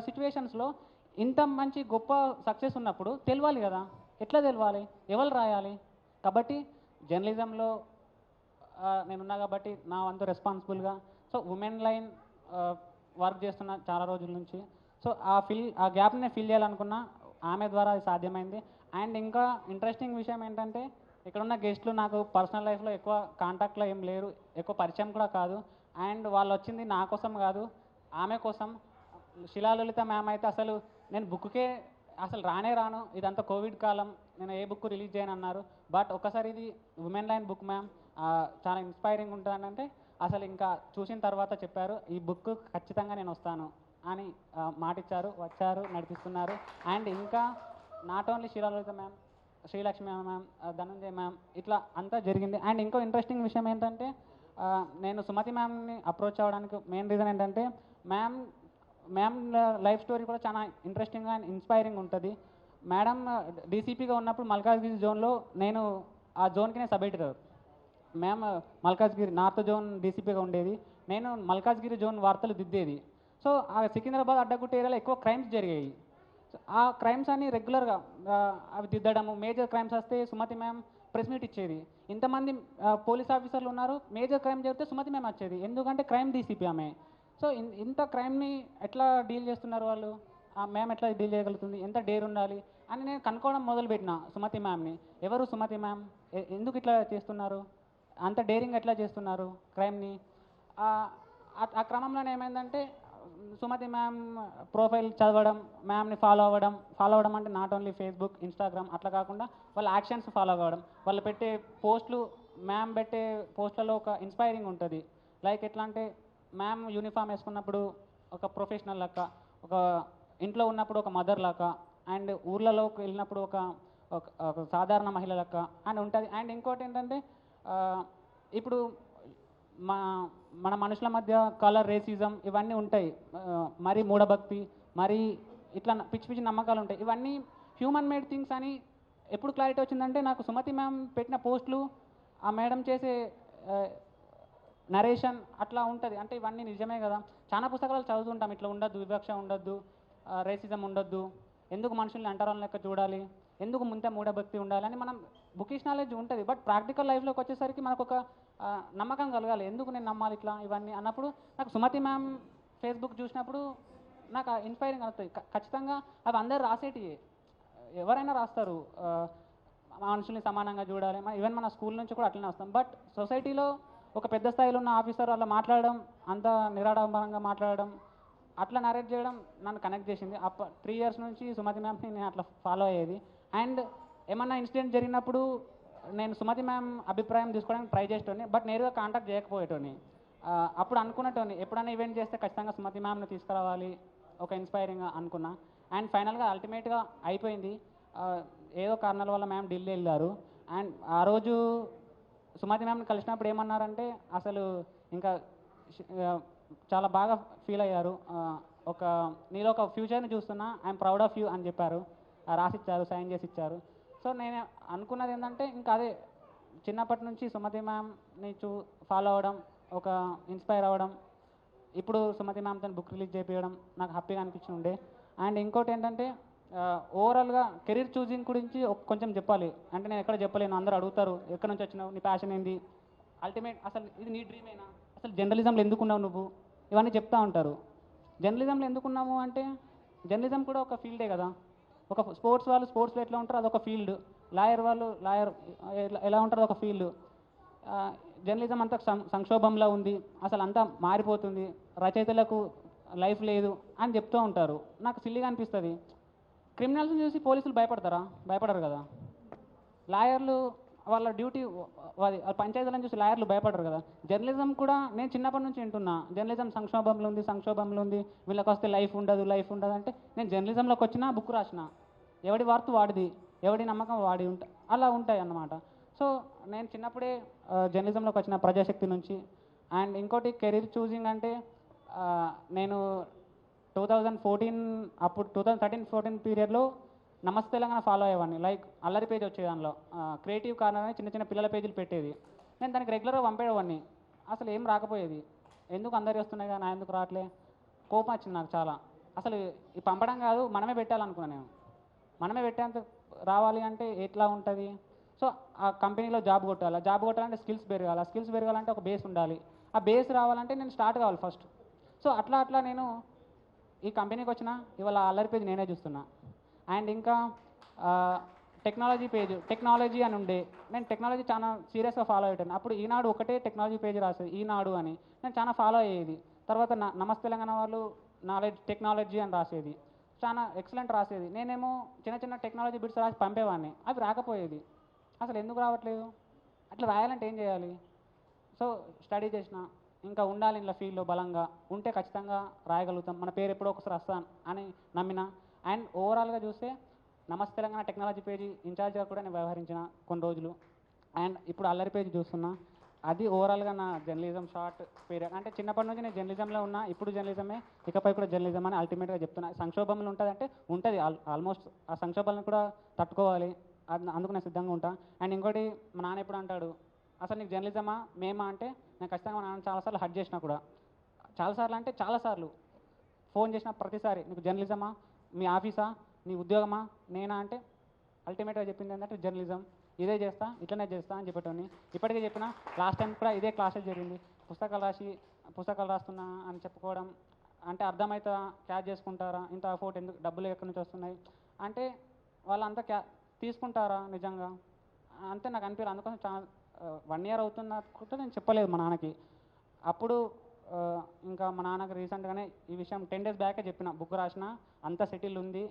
K: సిచ్యువేషన్స్లో ఇంత మంచి గొప్ప సక్సెస్ ఉన్నప్పుడు తెలవాలి కదా, ఎట్లా తెలవాలి, ఎవరు రాయాలి? కాబట్టి జర్నలిజంలో నేనున్నా కాబట్టి నా వంతు రెస్పాన్సిబుల్గా సో ఉమెన్ లైన్ వర్క్ చేస్తున్నా చాలా రోజుల నుంచి. సో ఆ గ్యాప్ని ఫిల్ చేయాలనుకున్నా, ఆమె ద్వారా అది సాధ్యమైంది. అండ్ ఇంకా ఇంట్రెస్టింగ్ విషయం ఏంటంటే ఇక్కడున్న గెస్ట్లు నాకు పర్సనల్ లైఫ్లో ఎక్కువ కాంటాక్ట్లో ఏం లేరు, ఎక్కువ పరిచయం కూడా కాదు. అండ్ వాళ్ళు వచ్చింది నా కోసం కాదు, ఆమె కోసం. శిలాలలిత మ్యామ్ అయితే అసలు నేను బుక్కే అసలు రాను, ఇదంతా కోవిడ్ కాలం, నేను ఏ బుక్ రిలీజ్ చేయను అన్నారు. బట్ ఒకసారి ఇది ఉమెన్ లైన్ బుక్ మ్యామ్, చాలా ఇన్స్పైరింగ్ ఉంటుందంటే అసలు ఇంకా చూసిన తర్వాత చెప్పారు ఈ బుక్ ఖచ్చితంగా నేను వస్తాను అని మాటిచ్చారు, వచ్చారు, నడిపిస్తున్నారు. అండ్ ఇంకా not only Shilalalitha ma'am, Srilakshmi ma'am, Dhananjay ma'am, ఇట్లా అంతా జరిగింది. అండ్ ఇంకో ఇంట్రెస్టింగ్ విషయం ఏంటంటే నేను సుమతి మ్యామ్ని అప్రోచ్ అవ్వడానికి మెయిన్ రీజన్ ఏంటంటే మ్యామ్ లైఫ్ స్టోరీ కూడా చాలా ఇంట్రెస్టింగ్గా అండ్ ఇన్స్పైరింగ్ ఉంటుంది. మేడం డీసీపీగా ఉన్నప్పుడు మల్కాజ్గిరి జోన్లో నేను ఆ జోన్కి నేను sub editor. Ma'am Malkajgiri north zone డీసీపీగా ఉండేది, నేను మల్కాజ్గిరి జోన్ వార్తలు దిద్దేది. సో ఆ సికింద్రాబాద్ అడ్డగుట్ట ఏరియాలో ఎక్కువ క్రైమ్స్ జరిగాయి. ఆ క్రైమ్స్ అన్ని రెగ్యులర్గా అవి దిద్దడము, మేజర్ క్రైమ్స్ వస్తే సుమతి మ్యామ్ ప్రెస్ మీట్ ఇచ్చేది. ఇంతమంది పోలీస్ ఆఫీసర్లు ఉన్నారు, మేజర్ క్రైమ్ జరిగితే సుమతి మ్యామ్ వచ్చేది, ఎందుకంటే క్రైమ్ డీసీపీ ఆమె. సో ఇంత క్రైమ్ని ఎట్లా డీల్ చేస్తున్నారు వాళ్ళు, ఆ మ్యామ్ ఎట్లా డీల్ చేయగలుగుతుంది, ఎంత డేర్ ఉండాలి అని నేను కనుక్కోవడం మొదలుపెట్టిన సుమతి మ్యామ్ని. ఎవరు సుమతి మ్యామ్, ఎందుకు ఇట్లా చేస్తున్నారు, అంత డేరింగ్ ఎట్లా చేస్తున్నారు క్రైమ్ని. ఆ క్రమంలో ఏమైందంటే సుమతి మ్యామ్ ప్రొఫైల్ చదవడం, మ్యామ్ని ఫాలో అవ్వడం అంటే నాట్ ఓన్లీ ఫేస్బుక్, ఇన్స్టాగ్రామ్ అట్లా కాకుండా వాళ్ళ యాక్షన్స్ ఫాలో అవ్వడం, వాళ్ళు పెట్టే పోస్టులు, మ్యామ్ పెట్టే పోస్టులలో ఒక ఇన్స్పైరింగ్ ఉంటుంది. లైక్ ఎట్లా అంటే మ్యామ్ యూనిఫామ్ వేసుకున్నప్పుడు ఒక ప్రొఫెషనల్ లెక్క, ఒక ఇంట్లో ఉన్నప్పుడు ఒక మదర్ లెక్క, అండ్ ఊర్లలోకి వెళ్ళినప్పుడు ఒక సాధారణ మహిళ లెక్క అని ఉంటుంది. అండ్ ఇంకోటి ఏంటంటే ఇప్పుడు మన మనుషుల మధ్య కలర్, రేసిజం ఇవన్నీ ఉంటాయి, మరీ మూఢభక్తి, మరీ ఇట్లా పిచ్చి నమ్మకాలు ఉంటాయి. ఇవన్నీ హ్యూమన్ మేడ్ థింగ్స్ అని ఎప్పుడు క్లారిటీ వచ్చిందంటే నాకు సుమతి మ్యామ్ పెట్టిన పోస్టులు, ఆ మేడం చేసే నరేషన్ అట్లా ఉంటుంది. అంటే ఇవన్నీ నిజమే కదా, చాలా పుస్తకాలు చదువుతుంటాం, ఇట్లా ఉండొద్దు, వివక్ష ఉండొద్దు, రేసిజం ఉండొద్దు, ఎందుకు మనుషుల్ని అంటరాని లెక్క చూడాలి, ఎందుకు ముందే మూఢభక్తి ఉండాలి అని మనం బుకిష్ నాలెడ్జ్ ఉంటుంది. బట్ ప్రాక్టికల్ లైఫ్లోకి వచ్చేసరికి మనకు ఒక నమ్మకం కలగాలి, ఎందుకు నేను నమ్మాలి ఇట్లా ఇవన్నీ అన్నప్పుడు నాకు సుమతి మ్యామ్ ఫేస్బుక్ చూసినప్పుడు నాకు ఇన్స్పైరింగ్ అవుతుంది. ఖచ్చితంగా అవి అందరు రాసేటివి, ఎవరైనా రాస్తారు, మనుషుల్ని సమానంగా చూడాలి. ఈవెన్ మన స్కూల్ నుంచి కూడా అట్లనే వస్తాం. బట్ సొసైటీలో ఒక పెద్ద స్థాయిలో ఉన్న ఆఫీసర్ అలా మాట్లాడడం, అంత నిరాడంబరంగా మాట్లాడడం, అట్లా నరేట్ చేయడం నన్ను కనెక్ట్ చేసింది. 3 years నుంచి సుమతి మ్యామ్ని నేను అట్లా ఫాలో అయ్యేది. అండ్ ఏమన్నా ఇన్సిడెంట్ జరిగినప్పుడు నేను సుమతి మ్యామ్ అభిప్రాయం తీసుకోవడానికి ట్రై చేసేటోని, బట్ నేరుగా కాంటాక్ట్ చేయకపోయేటోని. అప్పుడు అనుకున్నటోని ఎప్పుడైనా ఈవెంట్ చేస్తే ఖచ్చితంగా సుమతి మ్యామ్ని తీసుకురావాలి, ఒక ఇన్స్పైరింగ్ అనుకున్నా. అండ్ ఫైనల్గా అల్టిమేట్గా అయిపోయింది. ఏదో కారణాల వల్ల మ్యామ్ ఢిల్లీ వెళ్ళారు. అండ్ ఆ రోజు సుమతి మ్యామ్ని కలిసినప్పుడు ఏమన్నారంటే అసలు ఇంకా చాలా బాగా ఫీల్ అయ్యారు. నీలో ఒక ఫ్యూచర్ని చూస్తున్నా, ఐఎమ్ ప్రౌడ్ ఆఫ్ యూ అని చెప్పారు, రాసిచ్చారు, సైన్ చేసి ఇచ్చారు. సో నేను అనుకున్నది ఏంటంటే ఇంకా అదే చిన్నప్పటి నుంచి సుమతి మ్యామ్ని ఫాలో అవ్వడం, ఒక ఇన్స్పైర్ అవ్వడం, ఇప్పుడు సుమతి మ్యామ్తో బుక్ రిలీజ్ చేయించడం నాకు హ్యాపీగా అనిపించింది. అండ్ ఇంకోటి ఏంటంటే ఓవరాల్గా కెరీర్ చూసింగ్ గురించి కొంచెం చెప్పాలి. అంటే నేను ఎక్కడ చెప్పలేను, అందరూ అడుగుతారు ఎక్కడి నుంచి వచ్చినావు, నీ ప్యాషన్ ఏంది, అల్టిమేట్ అసలు ఇది నీ డ్రీమేనా, అసలు జర్నలిజంలో ఎందుకున్నావు నువ్వు, ఇవన్నీ చెప్తా ఉంటారు. జర్నలిజంలో ఎందుకున్నాము అంటే జర్నలిజం కూడా ఒక ఫీల్డే కదా. ఒక స్పోర్ట్స్ వాళ్ళు స్పోర్ట్స్లో ఎట్లా ఉంటారో అదొక ఫీల్డ్, లాయర్ వాళ్ళు లాయర్ ఎలా ఉంటారో ఒక ఫీల్డ్. జర్నలిజం అంతా సంక్షోభంలో ఉంది, అసలు అంతా మారిపోతుంది, రచయితలకు లైఫ్ లేదు అని చెప్తూ ఉంటారు. నాకు సిల్లిగా అనిపిస్తుంది. క్రిమినల్స్ని చూసి పోలీసులు భయపడతారా? భయపడరు కదా. లాయర్లు వాళ్ళ డ్యూటీ పంచాయతీలను చూసి లాయర్లు భయపడరు కదా. జర్నలిజం కూడా నేను చిన్నప్పటి నుంచి వింటున్నా, జర్నలిజం సంక్షోభంలో ఉంది, వీళ్ళకి వస్తే లైఫ్ ఉండదు అంటే నేను జర్నలిజంలోకి వచ్చినా బుక్ రాసిన, ఎవడి వార్త వాడిది, ఎవడి నమ్మకం వాడి అలా ఉంటాయి అన్నమాట. సో నేను చిన్నప్పుడే జర్నలిజంలోకి వచ్చిన ప్రజాశక్తి నుంచి. అండ్ ఇంకోటి కెరీర్ చూసింగ్ అంటే నేను 2014 అప్పుడు 2013-14 పీరియడ్లో నమస్తే తెలంగాణ ఫాలో అయ్యేవాడిని. లైక్ అల్లరి పేజ్ వచ్చే దానిలో క్రియేటివ్ కార్నర్ అని చిన్న పిల్లల పేజీలు పెట్టేది. నేను దానికి రెగ్యులర్గా పంపేవాడిని. అసలు ఏం రాకపోయేది, ఎందుకు అందరు వస్తున్నాయి కానీ నా ఎందుకు రావట్లే, కోపం వచ్చింది నాకు చాలా. అసలు ఈ పంపడం కాదు, మనమే పెట్టాలనుకున్నాను నేను. మనమే పెట్టేంత రావాలి అంటే ఎట్లా ఉంటుంది? సో ఆ కంపెనీలో జాబ్ కొట్టాలంటే స్కిల్స్ పెరగాలంటే ఒక బేస్ ఉండాలి. ఆ బేస్ రావాలంటే నేను స్టార్ట్ కావాలి ఫస్ట్. సో అట్లా నేను ఈ కంపెనీకి వచ్చిన ఇవాళ అల్లరి పేజ్ నేనే చూస్తున్నా. అండ్ ఇంకా టెక్నాలజీ అని ఉండే, నేను టెక్నాలజీ చాలా సీరియస్గా ఫాలో అయ్యాను. అప్పుడు ఈనాడు ఒకటే టెక్నాలజీ పేజ్ రాసేది, ఈనాడు అని. నేను చాలా ఫాలో అయ్యేది. తర్వాత నమస్తే తెలంగాణ వాళ్ళు టెక్నాలజీ అని రాసేది, చాలా ఎక్సలెంట్ రాసేది. నేనేమో చిన్న టెక్నాలజీ బిట్స్ రాసి పంపేవాడిని, అవి రాకపోయేది. అసలు ఎందుకు రావట్లేదు? అట్లా రాయాలంటే ఏం చేయాలి? సో స్టడీ చేసిన, ఇంకా ఉండాలి ఇలా ఫీల్డ్లో బలంగా ఉంటే ఖచ్చితంగా రాయగలుగుతాం, మన పేరు ఎప్పుడో ఒకసారి వస్తాను అని నమ్మిన. అండ్ ఓవరాల్గా చూస్తే నమస్తే తెలంగాణ టెక్నాలజీ పేజీ ఇన్ఛార్జ్గా కూడా నేను వ్యవహరించిన కొన్ని రోజులు. అండ్ ఇప్పుడు అల్లరి పేజీ చూస్తున్నా. అది ఓవరాల్గా నా జర్నలిజం షార్ట్ పీరియడ్. అంటే చిన్నప్పటి నుంచి నేను జర్నలిజంలో ఉన్నా, ఇప్పుడు జర్నలిజమే, ఇకపై కూడా జర్నలిజం అని అల్టిమేట్గా చెప్తున్నా. సంక్షోభంలో ఉంటుంది ఆల్మోస్ట్ ఆ సంక్షోభాలను కూడా తట్టుకోవాలి, అందుకు నేను సిద్ధంగా ఉంటా. అండ్ ఇంకోటి మా నాన్న ఎప్పుడు అంటాడు, అసలు నీకు జర్నలిజమా మేమా అంటే, నేను ఖచ్చితంగా మా నాన్న చాలాసార్లు హర్ట్ చేసినా కూడా, చాలాసార్లు ఫోన్ చేసిన ప్రతిసారి నీకు జర్నలిజమా, మీ ఆఫీసా, నీ ఉద్యోగమా, నేనా అంటే అల్టిమేట్గా చెప్పింది ఏంటంటే జర్నలిజం, ఇదే చేస్తా, ఇట్లనే చేస్తా అని చెప్పేటోని. ఇప్పటికే చెప్పిన, లాస్ట్ టైం కూడా ఇదే క్లాసెస్ జరిగింది. పుస్తకాలు రాస్తున్నా అని చెప్పుకోవడం అంటే అర్థమైతే క్యాచ్ చేసుకుంటారా, ఇంత అఫోర్ట్ ఎందుకు, డబ్బులు ఎక్కడి నుంచి వస్తున్నాయి అంటే వాళ్ళంతా తీసుకుంటారా నిజంగా అంతే నాకు అనిపించారు. అందుకోసం చాలా 1 year అవుతున్నా కూడా నేను చెప్పలేదు మా నాన్నకి. అప్పుడు ఇంకా మా నాన్నకి రీసెంట్గానే ఈ విషయం 10 days బ్యాకే చెప్పిన, బుక్ రాసిన, అంతా సెటిల్ ఉంది,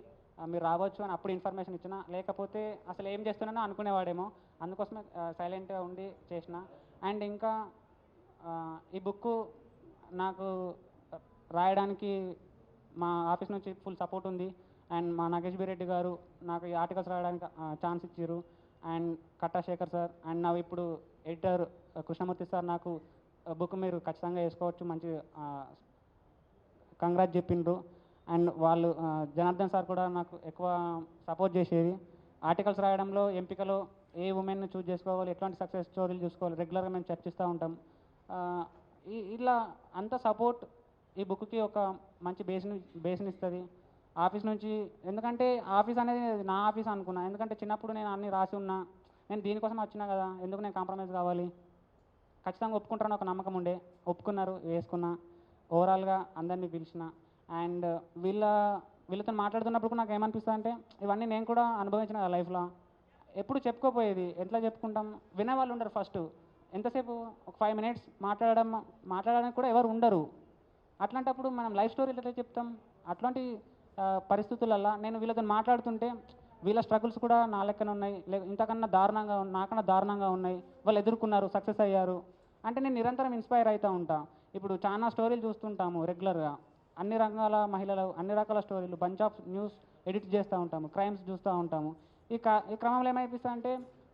K: మీరు రావచ్చు అని అప్పుడు ఇన్ఫర్మేషన్ ఇచ్చిన. లేకపోతే అసలు ఏం చేస్తున్నానో అనుకునేవాడేమో, అందుకోసమే సైలెంట్గా ఉండి చేసిన. అండ్ ఇంకా ఈ బుక్ నాకు రాయడానికి మా ఆఫీస్ నుంచి ఫుల్ సపోర్ట్ ఉంది. అండ్ మా నాగేష్ రెడ్డి గారు నాకు ఈ ఆర్టికల్స్ రాయడానికి ఛాన్స్ ఇచ్చారు. And Katta Shekhar sir and నా ఇప్పుడు ఎడిటర్ కృష్ణమూర్తి సార్ నాకు బుక్ మీరు ఖచ్చితంగా వేసుకోవచ్చు మంచి కంగ్రాట్స్ చెప్పిండ్రు. అండ్ వాళ్ళు జనార్దన్ సార్ కూడా నాకు ఎక్కువ సపోర్ట్ చేసేది. ఆర్టికల్స్ రాయడంలో ఎంపికలో ఏ ఉమెన్ను చూస్ చేసుకోవాలి, ఎట్లాంటి సక్సెస్ స్టోరీలు చూసుకోవాలి, రెగ్యులర్గా మేము చర్చిస్తూ ఉంటాం. ఇలా అంత సపోర్ట్ ఈ బుక్కి ఒక మంచి బేస్ని ఇస్తుంది ఆఫీస్ నుంచి. ఎందుకంటే ఆఫీస్ అనేది నా ఆఫీస్ అనుకున్నా, ఎందుకంటే చిన్నప్పుడు నేను అన్నీ రాసి ఉన్నా, నేను దీనికోసం వచ్చినా కదా, ఎందుకు నేను కాంప్రమైజ్ కావాలి, ఖచ్చితంగా ఒప్పుకుంటారని ఒక నమ్మకం ఉండే, ఒప్పుకున్నారు, వేసుకున్నా. ఓవరాల్గా అందరినీ పిలిచిన. అండ్ వీళ్ళతో మాట్లాడుతున్నప్పుడు నాకు ఏమనిపిస్తుంది అంటే, ఇవన్నీ నేను కూడా అనుభవించిన లైఫ్లో. ఎప్పుడు చెప్పుకోపోయేది, ఎట్లా చెప్పుకుంటాం, వినేవాళ్ళు ఉండరు. ఫస్ట్ ఎంతసేపు ఒక 5 minutes మాట్లాడడానికి కూడా ఎవరు ఉండరు. అట్లాంటప్పుడు మనం లైఫ్ స్టోరీలు ఎట్లా చెప్తాం? అట్లాంటి పరిస్థితులల్లో నేను వీళ్ళతో మాట్లాడుతుంటే వీళ్ళ స్ట్రగుల్స్ కూడా నా లెక్కన ఉన్నాయి, ఇంతకన్నా నాకన్నా దారుణంగా ఉన్నాయి, వాళ్ళు ఎదుర్కొన్నారు, సక్సెస్ అయ్యారు అంటే నేను నిరంతరం ఇన్స్పైర్ అవుతూ ఉంటా. ఇప్పుడు చాలా స్టోరీలు చూస్తుంటాము రెగ్యులర్గా, అన్ని రంగాల మహిళలు, అన్ని రకాల స్టోరీలు, బంచ్ ఆఫ్ న్యూస్ ఎడిట్ చేస్తూ ఉంటాము, క్రైమ్స్ చూస్తూ ఉంటాము. ఈ క్రమంలో ఏమైపిస్తుంది అంటే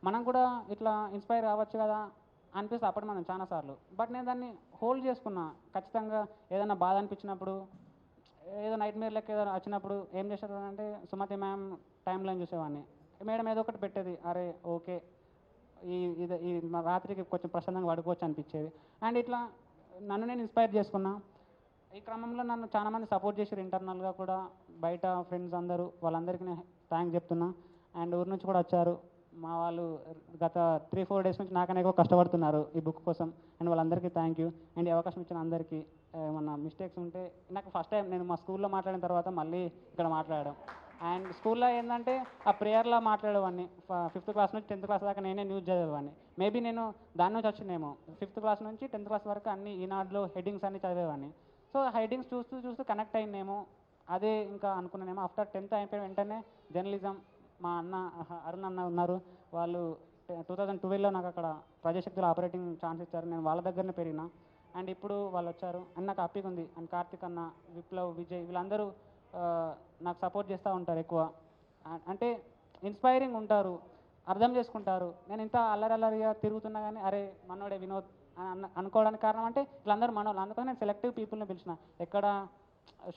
K: మనం కూడా ఇట్లా ఇన్స్పైర్ కావచ్చు కదా అనిపిస్తే అప్పుడు మనం చాలాసార్లు. బట్ నేను దాన్ని హోల్డ్ చేసుకున్నా. ఖచ్చితంగా ఏదైనా బాధ అనిపించినప్పుడు, ఏదో నైట్ మేర్ లెక్క ఏదో వచ్చినప్పుడు ఏం చేసేది అంటే సుమతి మ్యామ్ టైం లైన్ చూసేవాడిని. మేడం ఏదో ఒకటి పెట్టేది, అరే ఓకే ఈ రాత్రికి కొంచెం ప్రశాంతంగా పడుకోవచ్చు అనిపించేది. అండ్ ఇట్లా నన్ను నేను ఇన్స్పైర్ చేసుకున్నా. ఈ క్రమంలో నన్ను చాలామంది సపోర్ట్ చేశారు ఇంటర్నల్గా కూడా, బయట ఫ్రెండ్స్ అందరూ, వాళ్ళందరికీ నేను థ్యాంక్స్ చెప్తున్నా. అండ్ ఊరి నుంచి కూడా వచ్చారు, మా వాళ్ళు గత 3-4 డేస్ నుంచి నాకనే ఎక్కువ కష్టపడుతున్నారు ఈ బుక్ కోసం. అండ్ వాళ్ళందరికీ థ్యాంక్ యూ. అండ్ ఈ అవకాశం ఇచ్చిన అందరికీ. ఏమన్నా మిస్టేక్స్ ఉంటే నాకు ఫస్ట్ టైం నేను మా స్కూల్లో మాట్లాడిన తర్వాత మళ్ళీ ఇక్కడ మాట్లాడడం. అండ్ స్కూల్లో ఏంటంటే ఆ ప్రేయర్లో మాట్లాడేవాడిని. 5th క్లాస్ నుంచి 10th క్లాస్ దాకా నేనే న్యూస్ చదివేవాడిని. మేబీ నేను దాని నుంచి వచ్చిందేమో. 5th క్లాస్ నుంచి 10th క్లాస్ వరకు అన్ని ఈనాడులో హెడ్డింగ్స్ అన్ని చదివేవాడిని. సో హెడ్డింగ్స్ చూస్తూ చూస్తూ కనెక్ట్ అయిందేమో, అదే ఇంకా అనుకున్నానేమో. ఆఫ్టర్ 10th అయిపోయిన వెంటనే జర్నలిజం మా అన్న అరుణ్ అన్న ఉన్నారు, వాళ్ళు 2012లో నాకు అక్కడ ప్రజాశక్తిలో ఆపరేటింగ్ ఛాన్స్ ఇచ్చారు. నేను వాళ్ళ దగ్గరనే పెరిగిన. అండ్ ఇప్పుడు వాళ్ళు వచ్చారు అండ్ నాకు హ్యాపీగా ఉంది. అండ్ కార్తిక్ అన్న, విప్లవ్, విజయ్ వీళ్ళందరూ నాకు సపోర్ట్ చేస్తూ ఉంటారు ఎక్కువ. అంటే ఇన్స్పైరింగ్ ఉంటారు, అర్థం చేసుకుంటారు. నేను ఇంత అల్లరల్లరిగా తిరుగుతున్నా కానీ అరే మనోడే వినోద్ అనుకోవడానికి కారణం అంటే వీళ్ళందరూ మనోళ్ళు. అందుకని నేను సెలెక్టివ్ పీపుల్ని పిలిచిన, ఎక్కడ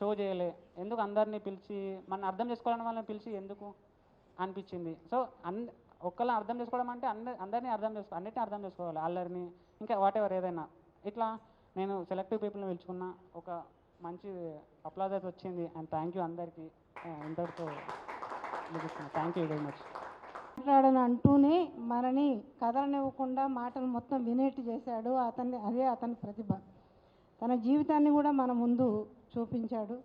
K: షో చేయలే. ఎందుకు అందరినీ పిలిచి మన అర్థం చేసుకోవాలని వాళ్ళని పిలిచి ఎందుకు అనిపించింది. సో ఒక్కళ్ళని అర్థం చేసుకోవడం అంటే అందరినీ అన్నిటిని అర్థం చేసుకోవాలి, అల్లరిని ఇంకా వాటెవర్ ఏదైనా. ఇట్లా నేను సెలెక్టివ్ పీపుల్ని పిలుచుకున్న, ఒక మంచి అప్లాజ్ అయితే వచ్చింది. అండ్ థ్యాంక్ యూ అందరికీ. ఇంతటితో ముగిస్తున్నాను. Thank you very much.
J: మాట్లాడని అంటూనే మనని కదలనివ్వకుండా మాటలు మొత్తం వినేట్టు చేశాడు. అదే అతని ప్రతిభ. తన జీవితాన్ని కూడా మన ముందు చూపించాడు.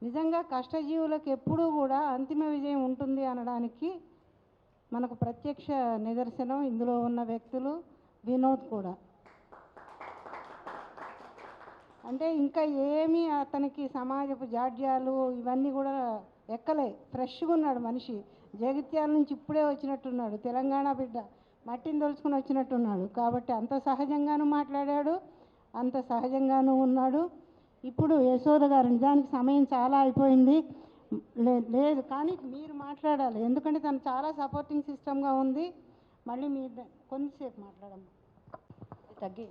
J: నిజంగా కష్టజీవులకు ఎప్పుడూ కూడా అంతిమ విజయం ఉంటుంది అనడానికి మనకు ప్రత్యక్ష నిదర్శనం ఇందులో ఉన్న వ్యక్తులు, వినోద్ కూడా. అంటే ఇంకా ఏమీ అతనికి సమాజపు జాడ్యాలు ఇవన్నీ కూడా ఎక్కలే. ఫ్రెష్గా ఉన్నాడు మనిషి. జగిత్యాల నుంచి ఇప్పుడే వచ్చినట్టున్నాడు, తెలంగాణ బిడ్డ, మట్టిని తొలుచుకుని వచ్చినట్టున్నాడు. కాబట్టి అంత సహజంగానూ మాట్లాడాడు, అంత సహజంగానూ ఉన్నాడు. ఇప్పుడు యశోద గారు, నిజానికి సమయం చాలా అయిపోయింది, లేదు కానీ మీరు మాట్లాడాలి, ఎందుకంటే తను చాలా సపోర్టింగ్ సిస్టమ్గా ఉంది. మళ్ళీ మీరు కొంతసేపు మాట్లాడమ్మా.
A: తగ్గి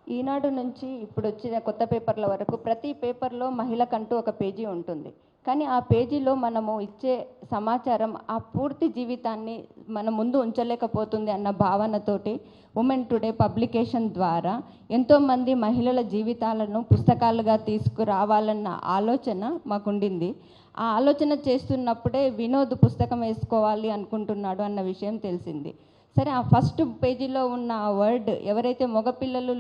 A: ఈనాడు నుంచి ఇప్పుడు వచ్చిన కొత్త పేపర్ల వరకు ప్రతి పేపర్లో మహిళకంటూ ఒక పేజీ ఉంటుంది. కానీ ఆ పేజీలో మనము ఇచ్చే సమాచారం ఆ పూర్తి జీవితాన్ని మన ముందు ఉంచలేకపోతుంది అన్న భావనతోటి ఉమెన్ టుడే పబ్లికేషన్ ద్వారా ఎంతోమంది మహిళల జీవితాలను పుస్తకాలుగా తీసుకురావాలన్న ఆలోచన మాకుండింది. ఆ ఆలోచన చేస్తున్నప్పుడే వినోద్ పుస్తకం వేసుకోవాలి అనుకుంటున్నాడు అన్న విషయం తెలిసింది. సరే, ఆ ఫస్ట్ పేజీలో ఉన్న వర్డ్ ఎవరైతే మగపిల్లలు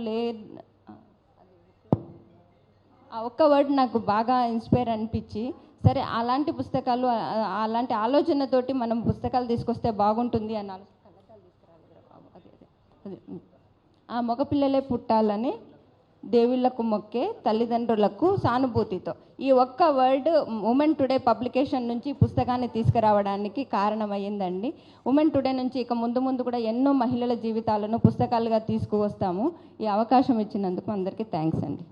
A: ఆ ఒక్క వర్డ్ నాకు బాగా ఇన్స్పైర్ అనిపించి, సరే అలాంటి పుస్తకాలు అలాంటి ఆలోచనతోటి మనం పుస్తకాలు తీసుకొస్తే బాగుంటుంది అని ఆ మగపిల్లలే పుట్టాలని దేవుళ్ళకు మొక్కే తల్లిదండ్రులకు సానుభూతితో ఈ ఒక్క వర్డ్ ఉమెన్ టుడే పబ్లికేషన్ నుంచి పుస్తకాన్ని తీసుకురావడానికి కారణమైందండి. ఉమెన్ టుడే నుంచి ఇక ముందు కూడా ఎన్నో మహిళల జీవితాలను పుస్తకాలుగా తీసుకువస్తాము. ఈ అవకాశం ఇచ్చినందుకు అందరికీ థ్యాంక్స్ అండి.